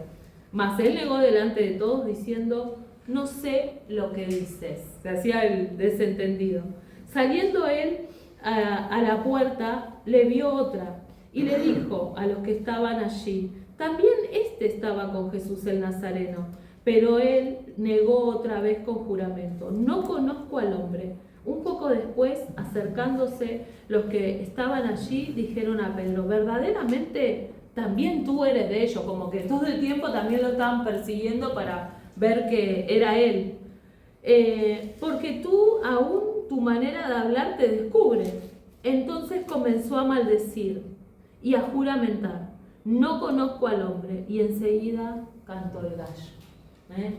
Mas él negó delante de todos diciendo: no sé lo que dices. Se hacía el desentendido. Saliendo él a la puerta, le vio otra y le dijo a los que estaban allí: también este estaba con Jesús el Nazareno. Pero él negó otra vez con juramento: no conozco al hombre. Un poco después, acercándose los que estaban allí, dijeron a Pedro: verdaderamente también tú eres de ellos. Como que todo el tiempo también lo estaban persiguiendo para ver que era él. Porque tú aún tu manera de hablar te descubre. Entonces comenzó a maldecir y a juramentar: no conozco al hombre. Y enseguida cantó el gallo.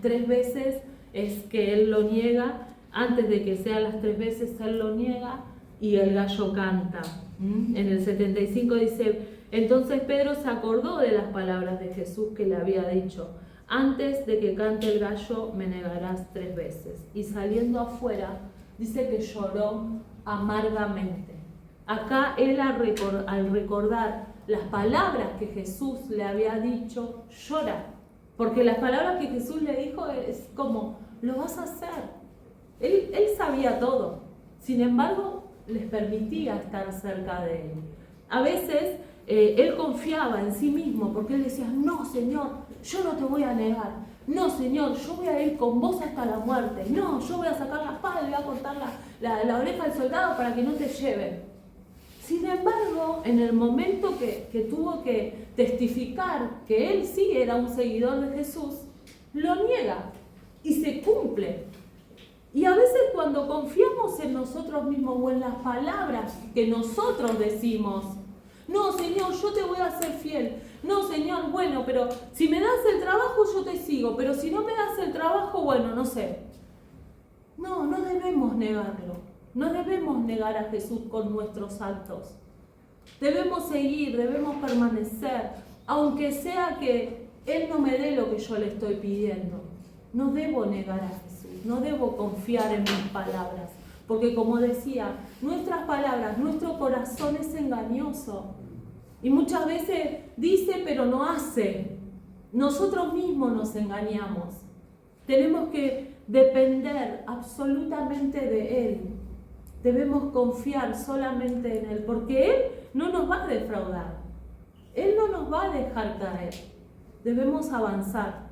3 veces es que él lo niega. Antes de que sean las 3 veces, él lo niega y el gallo canta. En el 75 dice: entonces Pedro se acordó de las palabras de Jesús que le había dicho: antes de que cante el gallo me negarás 3 veces. Y saliendo afuera, dice que lloró amargamente. Acá él al recordar las palabras que Jesús le había dicho, llora. Porque las palabras que Jesús le dijo es como: lo vas a hacer. Él sabía todo, sin embargo, les permitía estar cerca de él. A veces él confiaba en sí mismo, porque él decía: no, Señor, yo no te voy a negar. No, Señor, yo voy a ir con vos hasta la muerte. No, yo voy a sacar la espada y voy a cortar la oreja al soldado para que no te lleven. Sin embargo, en el momento que tuvo que testificar que él sí era un seguidor de Jesús, lo niega y se cumple. Y a veces cuando confiamos en nosotros mismos o en las palabras que nosotros decimos: no, Señor, yo te voy a ser fiel. No, Señor, bueno, pero si me das el trabajo yo te sigo, pero si no me das el trabajo, bueno, no sé. No debemos negarlo. No debemos negar a Jesús con nuestros actos. Debemos seguir, debemos permanecer, aunque sea que Él no me dé lo que yo le estoy pidiendo. No debo negar a Jesús. No debo confiar en mis palabras, porque como decía, nuestras palabras, nuestro corazón es engañoso y muchas veces dice pero no hace. Nosotros mismos nos engañamos. Tenemos que depender absolutamente de Él. Debemos confiar solamente en Él, porque Él no nos va a defraudar. Él no nos va a dejar caer. Debemos avanzar.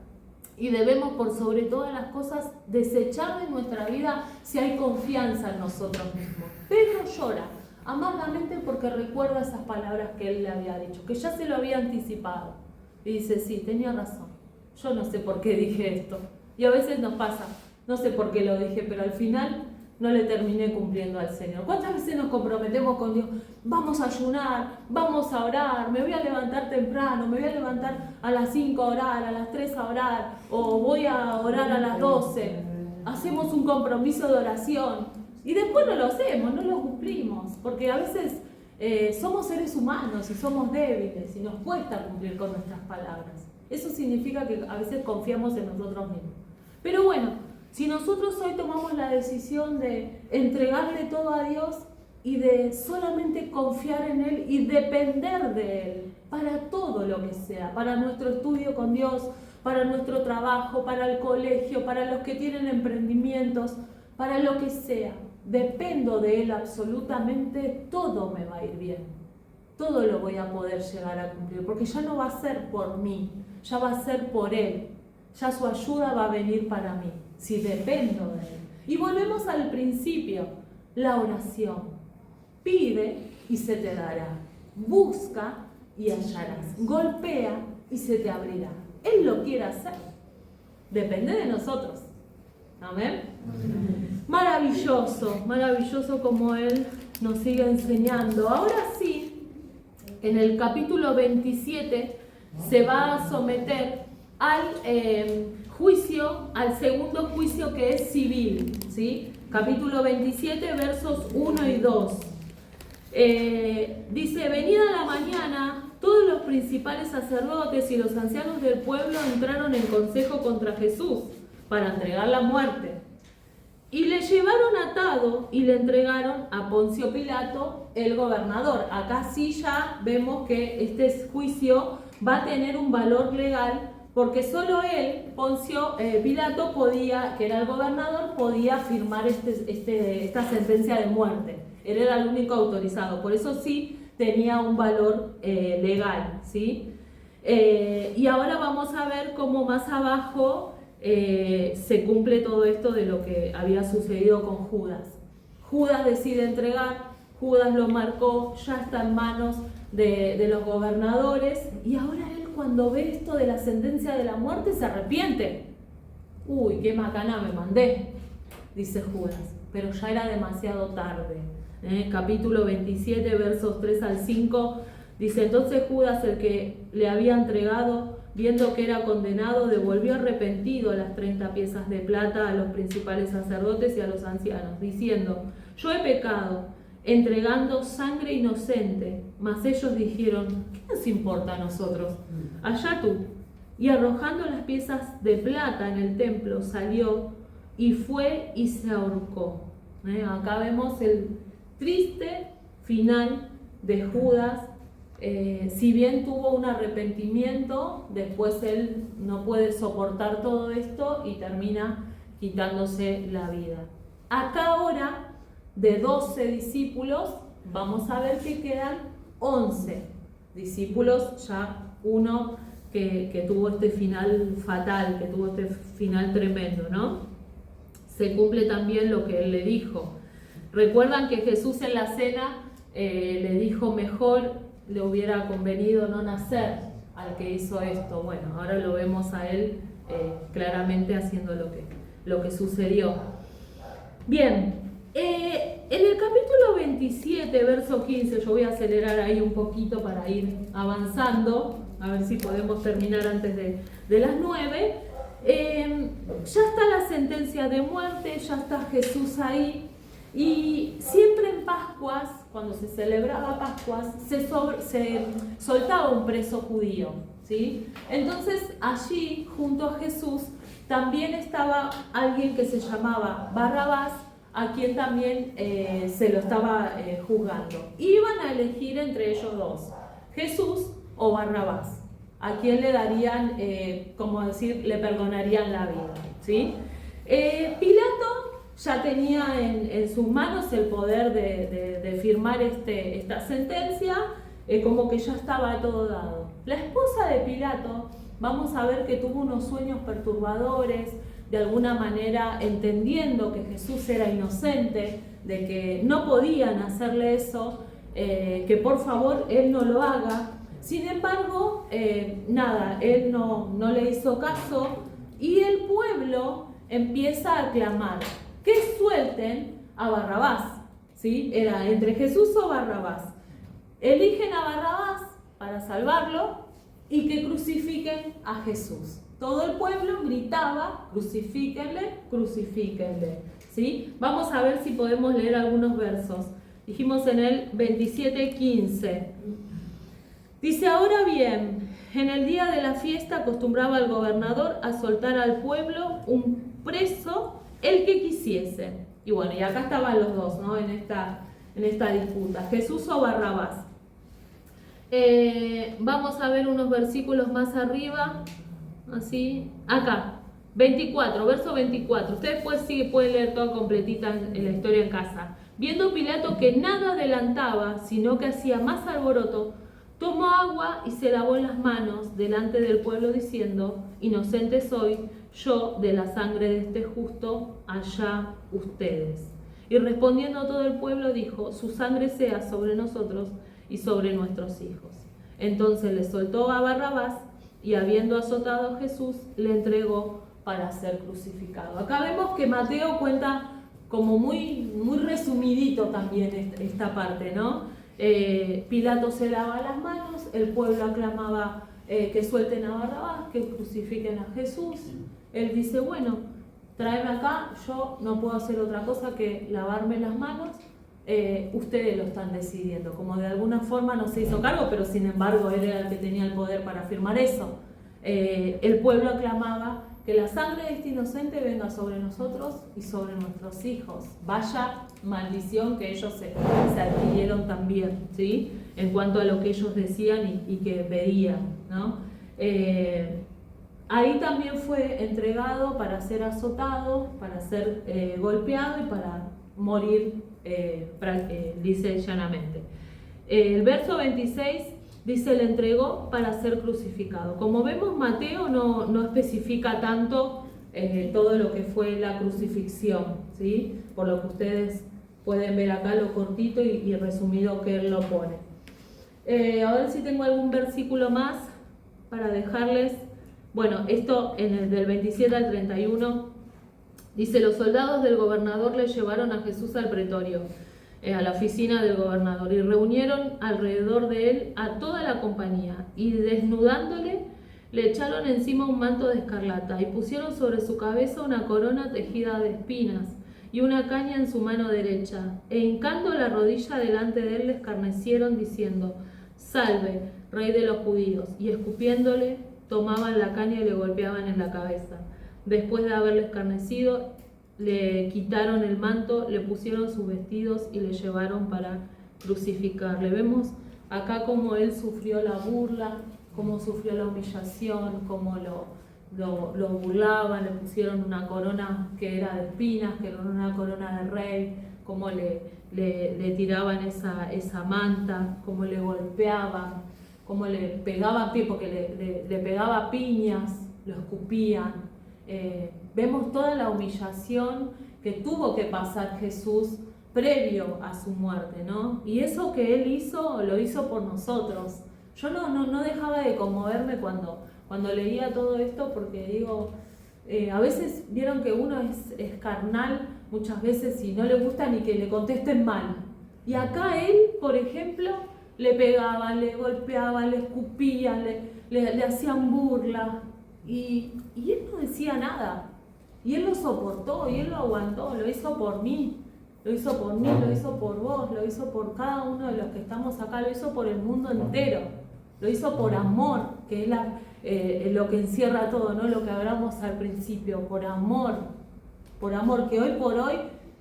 Y debemos, por sobre todas las cosas, desechar de nuestra vida si hay confianza en nosotros mismos. Pedro llora amargamente porque recuerda esas palabras que él le había dicho, que ya se lo había anticipado. Y dice: sí, tenía razón. Yo no sé por qué dije esto. Y a veces nos pasa, no sé por qué lo dije, pero al final no le terminé cumpliendo al Señor. ¿Cuántas veces nos comprometemos con Dios? Vamos a ayunar, vamos a orar, me voy a levantar temprano, me voy a levantar a las 5 a orar, a las 3 a orar, o voy a orar a las 12. Hacemos un compromiso de oración y después no lo hacemos, no lo cumplimos, porque a veces somos seres humanos y somos débiles y nos cuesta cumplir con nuestras palabras. Eso significa que a veces confiamos en nosotros mismos. Pero bueno, si nosotros hoy tomamos la decisión de entregarle todo a Dios y de solamente confiar en Él y depender de Él para todo lo que sea, para nuestro estudio con Dios, para nuestro trabajo, para el colegio, para los que tienen emprendimientos, para lo que sea, dependo de Él absolutamente, todo me va a ir bien. Todo lo voy a poder llegar a cumplir, porque ya no va a ser por mí, ya va a ser por Él. Ya su ayuda va a venir para mí, si dependo de Él. Y volvemos al principio, la oración. Pide y se te dará. Busca y hallarás. Golpea y se te abrirá. Él lo quiere hacer. Depende de nosotros. Amén. Maravilloso, maravilloso como Él nos sigue enseñando. Ahora sí, en el capítulo 27 se va a someter al juicio, al segundo juicio que es civil, ¿sí? Capítulo 27, versos 1 y 2. Dice, venida la mañana, todos los principales sacerdotes y los ancianos del pueblo entraron en consejo contra Jesús para entregar la muerte. Y le llevaron atado y le entregaron a Poncio Pilato, el gobernador. Acá sí ya vemos que este juicio va a tener un valor legal, porque solo él, Poncio Pilato, podía, que era el gobernador, podía firmar esta sentencia de muerte. Él era el único autorizado, por eso sí tenía un valor legal, ¿sí? Y ahora vamos a ver cómo más abajo se cumple todo esto de lo que había sucedido con Judas. Judas decide entregar, Judas lo marcó, ya está en manos de los gobernadores, y ahora él, cuando ve esto de la sentencia de la muerte, se arrepiente. Uy, qué macana me mandé, dice Judas, pero ya era demasiado tarde. Capítulo 27, versos 3 al 5, dice, entonces Judas, el que le había entregado, viendo que era condenado, devolvió arrepentido las 30 piezas de plata a los principales sacerdotes y a los ancianos, diciendo, yo he pecado, entregando sangre inocente. Mas ellos dijeron, ¿qué nos importa a nosotros? Allá tú. Y arrojando las piezas de plata en el templo, salió y fue y se ahorcó. Acá vemos el triste final de Judas. Si bien tuvo un arrepentimiento, después él no puede soportar todo esto y termina quitándose la vida. Acá ahora, de 12 discípulos, vamos a ver que quedan 11 discípulos, ya uno que tuvo este final fatal, que tuvo este final tremendo, ¿no? Se cumple también lo que él le dijo. Recuerdan que Jesús en la cena le dijo, mejor le hubiera convenido no nacer al que hizo esto. Bueno, ahora lo vemos a él claramente haciendo lo que sucedió. Bien. En el capítulo 27, verso 15, yo voy a acelerar ahí un poquito para ir avanzando, a ver si podemos terminar antes de las 9. Ya está la sentencia de muerte, ya está Jesús ahí, y siempre en Pascuas, cuando se celebraba Pascuas, se soltaba un preso judío, ¿sí? Entonces allí, junto a Jesús, también estaba alguien que se llamaba Barrabás, a quien también se lo estaba juzgando. Iban a elegir entre ellos dos, Jesús o Barrabás, a quien le darían, como decir, le perdonarían la vida, ¿sí? Pilato ya tenía en sus manos el poder de firmar esta sentencia, como que ya estaba todo dado. La esposa de Pilato, vamos a ver que tuvo unos sueños perturbadores, de alguna manera entendiendo que Jesús era inocente, de que no podían hacerle eso, que por favor él no lo haga. Sin embargo, él no le hizo caso, y el pueblo empieza a clamar que suelten a Barrabás, ¿sí? Era entre Jesús o Barrabás. Eligen a Barrabás para salvarlo y que crucifiquen a Jesús. Todo el pueblo gritaba, crucifíquenle, crucifíquenle, ¿sí? Vamos a ver si podemos leer algunos versos. Dijimos en el 27:15. Dice, ahora bien, en el día de la fiesta acostumbraba el gobernador a soltar al pueblo un preso, el que quisiese. Y bueno, y acá estaban los dos, ¿no? En esta disputa, Jesús o Barrabás. Vamos a ver unos versículos más arriba, así, acá, 24, verso 24. Ustedes pueden leer toda completita en la historia en casa. Viendo Pilato que nada adelantaba, sino que hacía más alboroto, tomó agua y se lavó las manos delante del pueblo diciendo, inocente soy yo de la sangre de este justo, allá ustedes. Y respondiendo todo el pueblo dijo, su sangre sea sobre nosotros y sobre nuestros hijos. Entonces le soltó a Barrabás y habiendo azotado a Jesús, le entregó para ser crucificado. Acá vemos que Mateo cuenta como muy resumidito también esta parte, ¿no? Pilato se lava las manos, el pueblo aclamaba que suelten a Barrabás, que crucifiquen a Jesús. Él dice, bueno, tráeme acá, yo no puedo hacer otra cosa que lavarme las manos, ustedes lo están decidiendo. Como de alguna forma no se hizo cargo, pero sin embargo él era el que tenía el poder para afirmar eso. El pueblo aclamaba que la sangre de este inocente venga sobre nosotros y sobre nuestros hijos. Vaya maldición que ellos se adquirieron también, ¿sí? En cuanto a lo que ellos decían y que veían, ¿no? Ahí también fue entregado para ser azotado, para ser golpeado y para morir, dice llanamente. El verso 26 dice, le entregó para ser crucificado. Como vemos, Mateo no especifica tanto todo lo que fue la crucifixión, ¿sí? Por lo que ustedes pueden ver acá lo cortito y resumido que él lo pone. A ver si tengo algún versículo más para dejarles. Bueno, esto en el del 27 al 31 dice, los soldados del gobernador le llevaron a Jesús al pretorio, a la oficina del gobernador, y reunieron alrededor de él a toda la compañía, y desnudándole le echaron encima un manto de escarlata y pusieron sobre su cabeza una corona tejida de espinas y una caña en su mano derecha, e hincando la rodilla delante de él le escarnecieron diciendo, salve, rey de los judíos, y escupiéndole tomaban la caña y le golpeaban en la cabeza. Después de haberle escarnecido, le quitaron el manto, le pusieron sus vestidos y le llevaron para crucificarle. Vemos acá cómo él sufrió la burla, cómo sufrió la humillación, cómo lo burlaban, le pusieron una corona que era de espinas, que era una corona de rey, cómo le tiraban esa manta, cómo le golpeaban, cómo le pegaban pie, porque le pegaba piñas, lo escupían. Vemos toda la humillación que tuvo que pasar Jesús previo a su muerte, ¿no? Y eso que él hizo, lo hizo por nosotros. Yo no dejaba de conmoverme cuando leía todo esto, porque digo, a veces vieron que uno es carnal muchas veces y no le gusta ni que le contesten mal. Y acá él, por ejemplo, le pegaban, le golpeaban, le escupían, le hacían burla. Y él no decía nada. Y él lo soportó, y él lo aguantó, lo hizo por mí. Lo hizo por mí, lo hizo por vos, lo hizo por cada uno de los que estamos acá, lo hizo por el mundo entero. Lo hizo por amor, que es lo que encierra todo, ¿no? Lo que hablamos al principio, por amor, que hoy por hoy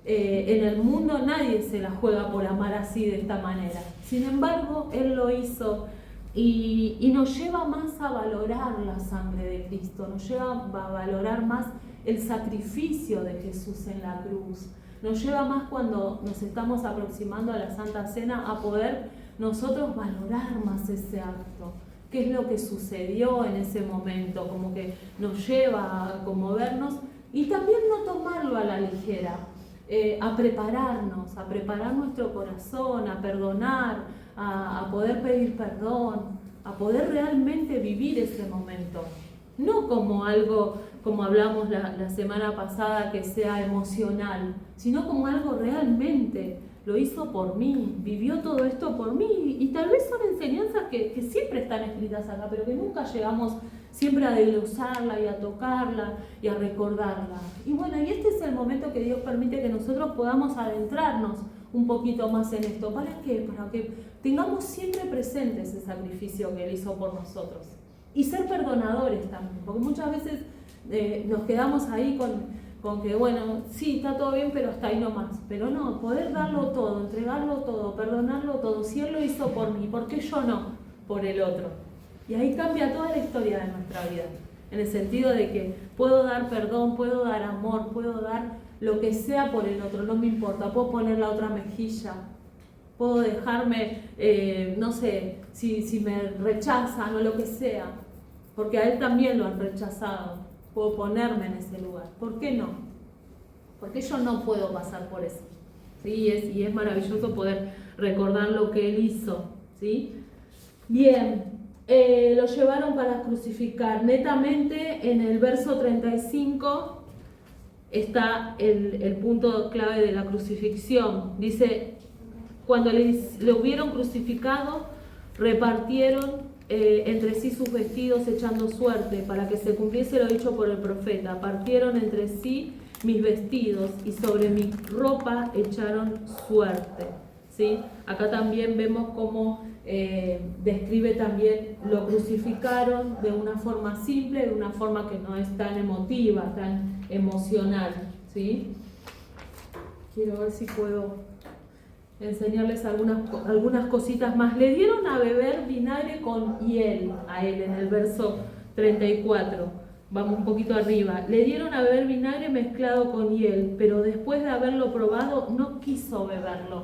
en el mundo nadie se la juega por amar así, de esta manera. Sin embargo, él lo hizo y nos lleva más a valorar la sangre de Cristo, nos lleva a valorar más el sacrificio de Jesús en la cruz, nos lleva más cuando nos estamos aproximando a la Santa Cena a poder nosotros valorar más ese acto, qué es lo que sucedió en ese momento, como que nos lleva a conmovernos y también no tomarlo a la ligera, a prepararnos, a preparar nuestro corazón, a perdonar, a poder pedir perdón, a poder realmente vivir ese momento. no como algo, como hablamos la semana pasada, que sea emocional, sino como algo realmente. Lo hizo por mí, vivió todo esto por mí, y tal vez son enseñanzas que siempre están escritas acá, pero que nunca llegamos siempre a desglosarla y a tocarla y a recordarla. Y bueno, y este es el momento que Dios permite que nosotros podamos adentrarnos un poquito más en esto. ¿Para qué? Para que tengamos siempre presente ese sacrificio que Él hizo por nosotros. Y ser perdonadores también, porque muchas veces nos quedamos ahí con que, bueno, sí, está todo bien, pero hasta ahí nomás. Pero no, poder darlo todo, entregarlo todo, perdonarlo todo. Si Él lo hizo por mí, ¿por qué yo no por el otro? Y ahí cambia toda la historia de nuestra vida, en el sentido de que puedo dar perdón, puedo dar amor, puedo dar lo que sea por el otro, no me importa, puedo poner la otra mejilla, puedo dejarme, no sé, si me rechazan o lo que sea, porque a Él también lo han rechazado, puedo ponerme en ese lugar. ¿Por qué no? Porque yo no puedo pasar por eso, ¿sí? Y es maravilloso poder recordar lo que Él hizo, ¿sí? Bien. Lo llevaron para crucificar. Netamente en el verso 35 está el punto clave de la crucifixión. Dice, cuando le hubieron crucificado, repartieron entre sí sus vestidos echando suerte, para que se cumpliese lo dicho por el profeta. Partieron entre sí mis vestidos y sobre mi ropa echaron suerte. ¿Sí? Acá también vemos cómo describe también, lo crucificaron de una forma simple, de una forma que no es tan emotiva, tan emocional, ¿sí? Quiero ver si puedo enseñarles algunas cositas más. Le dieron a beber vinagre con hiel a él en el verso 34. Vamos un poquito arriba. Le dieron a beber vinagre mezclado con hiel, pero después de haberlo probado no quiso beberlo.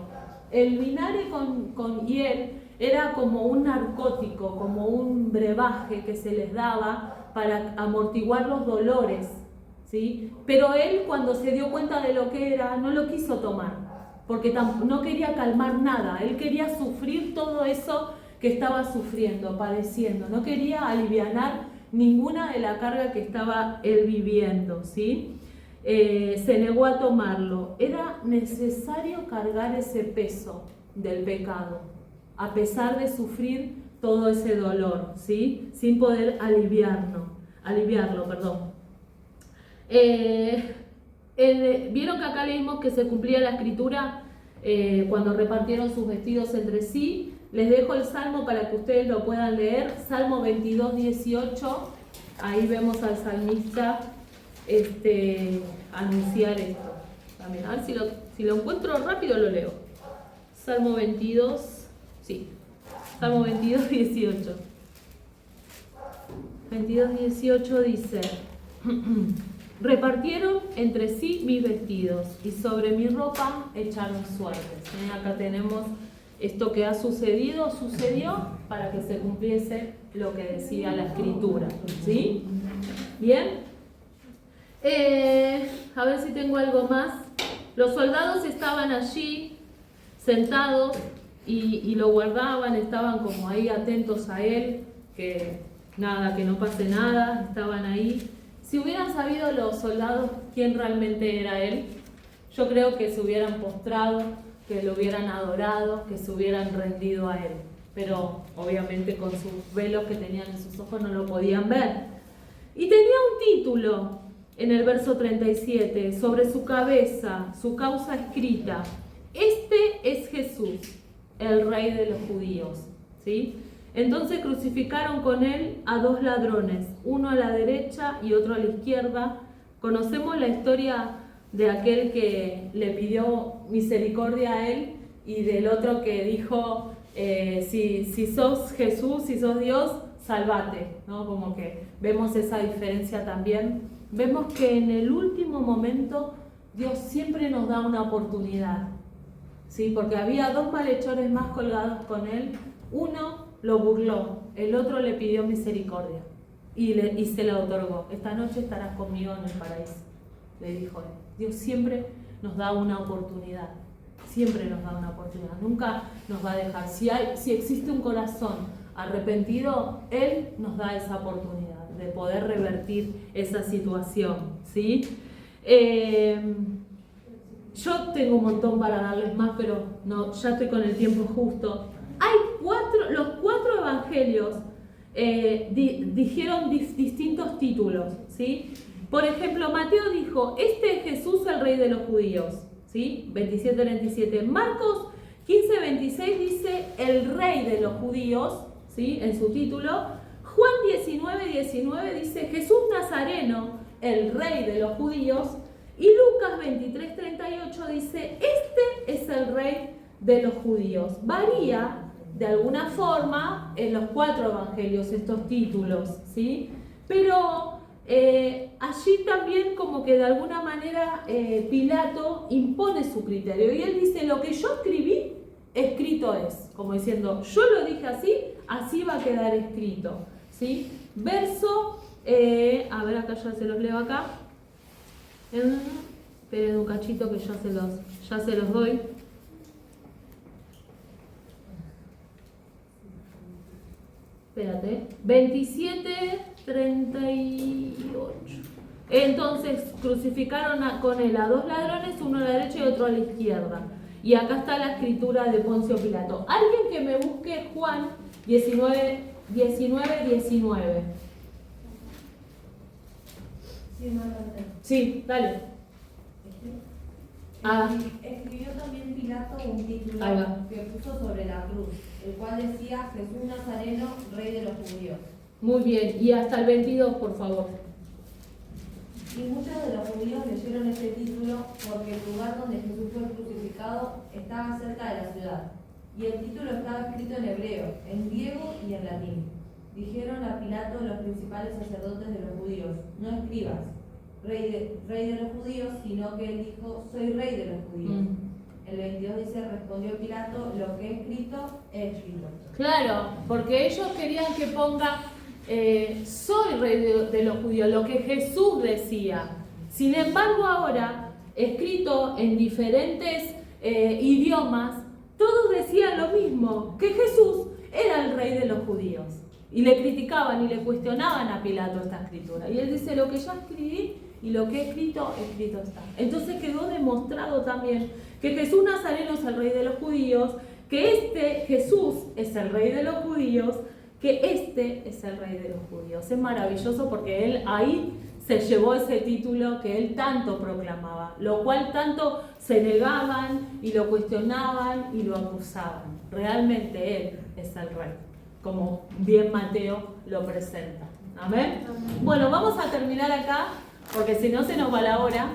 El vinagre con hiel era como un narcótico, como un brebaje que se les daba para amortiguar los dolores, ¿sí? Pero él, cuando se dio cuenta de lo que era, no lo quiso tomar, porque no quería calmar nada. Él quería sufrir todo eso que estaba sufriendo, padeciendo. No quería alivianar ninguna de la carga que estaba él viviendo, ¿sí? Se negó a tomarlo. Era necesario cargar ese peso del pecado, a pesar de sufrir todo ese dolor, ¿sí? Sin poder aliviarlo. Vieron que acá leímos que se cumplía la escritura cuando repartieron sus vestidos entre sí. Les dejo el salmo para que ustedes lo puedan leer. Salmo 22, 18. Ahí vemos al salmista anunciar esto. También, a ver si lo encuentro rápido, lo leo. Salmo 22, sí. Salmo 22, 18. 22, 18 dice: repartieron entre sí mis vestidos y sobre mi ropa echaron suertes. Acá tenemos esto que ha sucedió para que se cumpliese lo que decía la escritura, ¿sí? Bien. A ver si tengo algo más. Los soldados estaban allí sentados y lo guardaban, estaban como ahí atentos a él, que no pase nada, estaban ahí. Si hubieran sabido los soldados quién realmente era él, yo creo que se hubieran postrado, que lo hubieran adorado, que se hubieran rendido a él. Pero obviamente con sus velos que tenían en sus ojos no lo podían ver. Y tenía un título en el verso 37, sobre su cabeza, su causa escrita: este es Jesús, el Rey de los judíos, ¿sí? Entonces crucificaron con él a dos ladrones, uno a la derecha y otro a la izquierda. Conocemos la historia de aquel que le pidió misericordia a él y del otro que dijo, si sos Jesús, si sos Dios, salvate, ¿no? Como que vemos esa diferencia también. Vemos que en el último momento Dios siempre nos da una oportunidad, ¿sí? Porque había dos malhechores más colgados con él. Uno lo burló, el otro le pidió misericordia y se la otorgó. Esta noche estarás conmigo en el paraíso, le dijo él. Dios siempre nos da una oportunidad, siempre nos da una oportunidad, nunca nos va a dejar. Si existe un corazón arrepentido, Él nos da esa oportunidad. de poder revertir esa situación, ¿sí? Yo tengo un montón para darles más, pero no, ya estoy con el tiempo justo. Los cuatro evangelios dijeron distintos títulos, ¿sí? Por ejemplo, Mateo dijo, este es Jesús el Rey de los Judíos, ¿sí? 27:27. Marcos 15:26 dice el Rey de los Judíos, ¿sí? En su título. Juan 19:19 dice Jesús Nazareno, el Rey de los Judíos. Y Lucas 23:38 dice este es el Rey de los Judíos. Varía de alguna forma en los cuatro evangelios estos títulos, ¿sí? Pero allí también como que de alguna manera Pilato impone su criterio y él dice lo que yo escribí, escrito es, como diciendo yo lo dije así, así va a quedar escrito, ¿sí? Verso, a ver acá ya se los leo acá, esperen un cachito que ya se los doy. Espérate, 27:38. Entonces crucificaron con él a dos ladrones, uno a la derecha y otro a la izquierda. Y acá está la escritura de Poncio Pilato. Alguien que me busque Juan 19:19. Sí, dale. Escribió también Pilato un título que puso sobre la cruz, el cual decía Jesús Nazareno, Rey de los Judíos. Muy bien, y hasta el 22, por favor. Y muchos de los judíos leyeron este título porque el lugar donde Jesús fue crucificado estaba cerca de la ciudad. Y el título estaba escrito en hebreo, en griego y en latín. Dijeron a Pilato los principales sacerdotes de los judíos, no escribas, rey de los judíos, sino que él dijo, soy rey de los judíos. El 22 dice, respondió Pilato, lo que he escrito, he escrito. Claro, porque ellos querían que ponga, soy rey de los judíos, lo que Jesús decía. Sin embargo, ahora, escrito en diferentes idiomas, todos decían lo mismo, que Jesús era el rey de los judíos. Y le criticaban y le cuestionaban a Pilato esta escritura. Y él dice, lo que yo escribí y lo que he escrito, escrito está. Entonces quedó demostrado también que Jesús Nazareno es el rey de los judíos, que este Jesús es el rey de los judíos, que este es el rey de los judíos. Es maravilloso porque él ahí se llevó ese título que él tanto proclamaba, lo cual tanto se negaban y lo cuestionaban y lo acusaban. Realmente él es el rey, como bien Mateo lo presenta. ¿Amén? Bueno, vamos a terminar acá, porque si no se nos va la hora.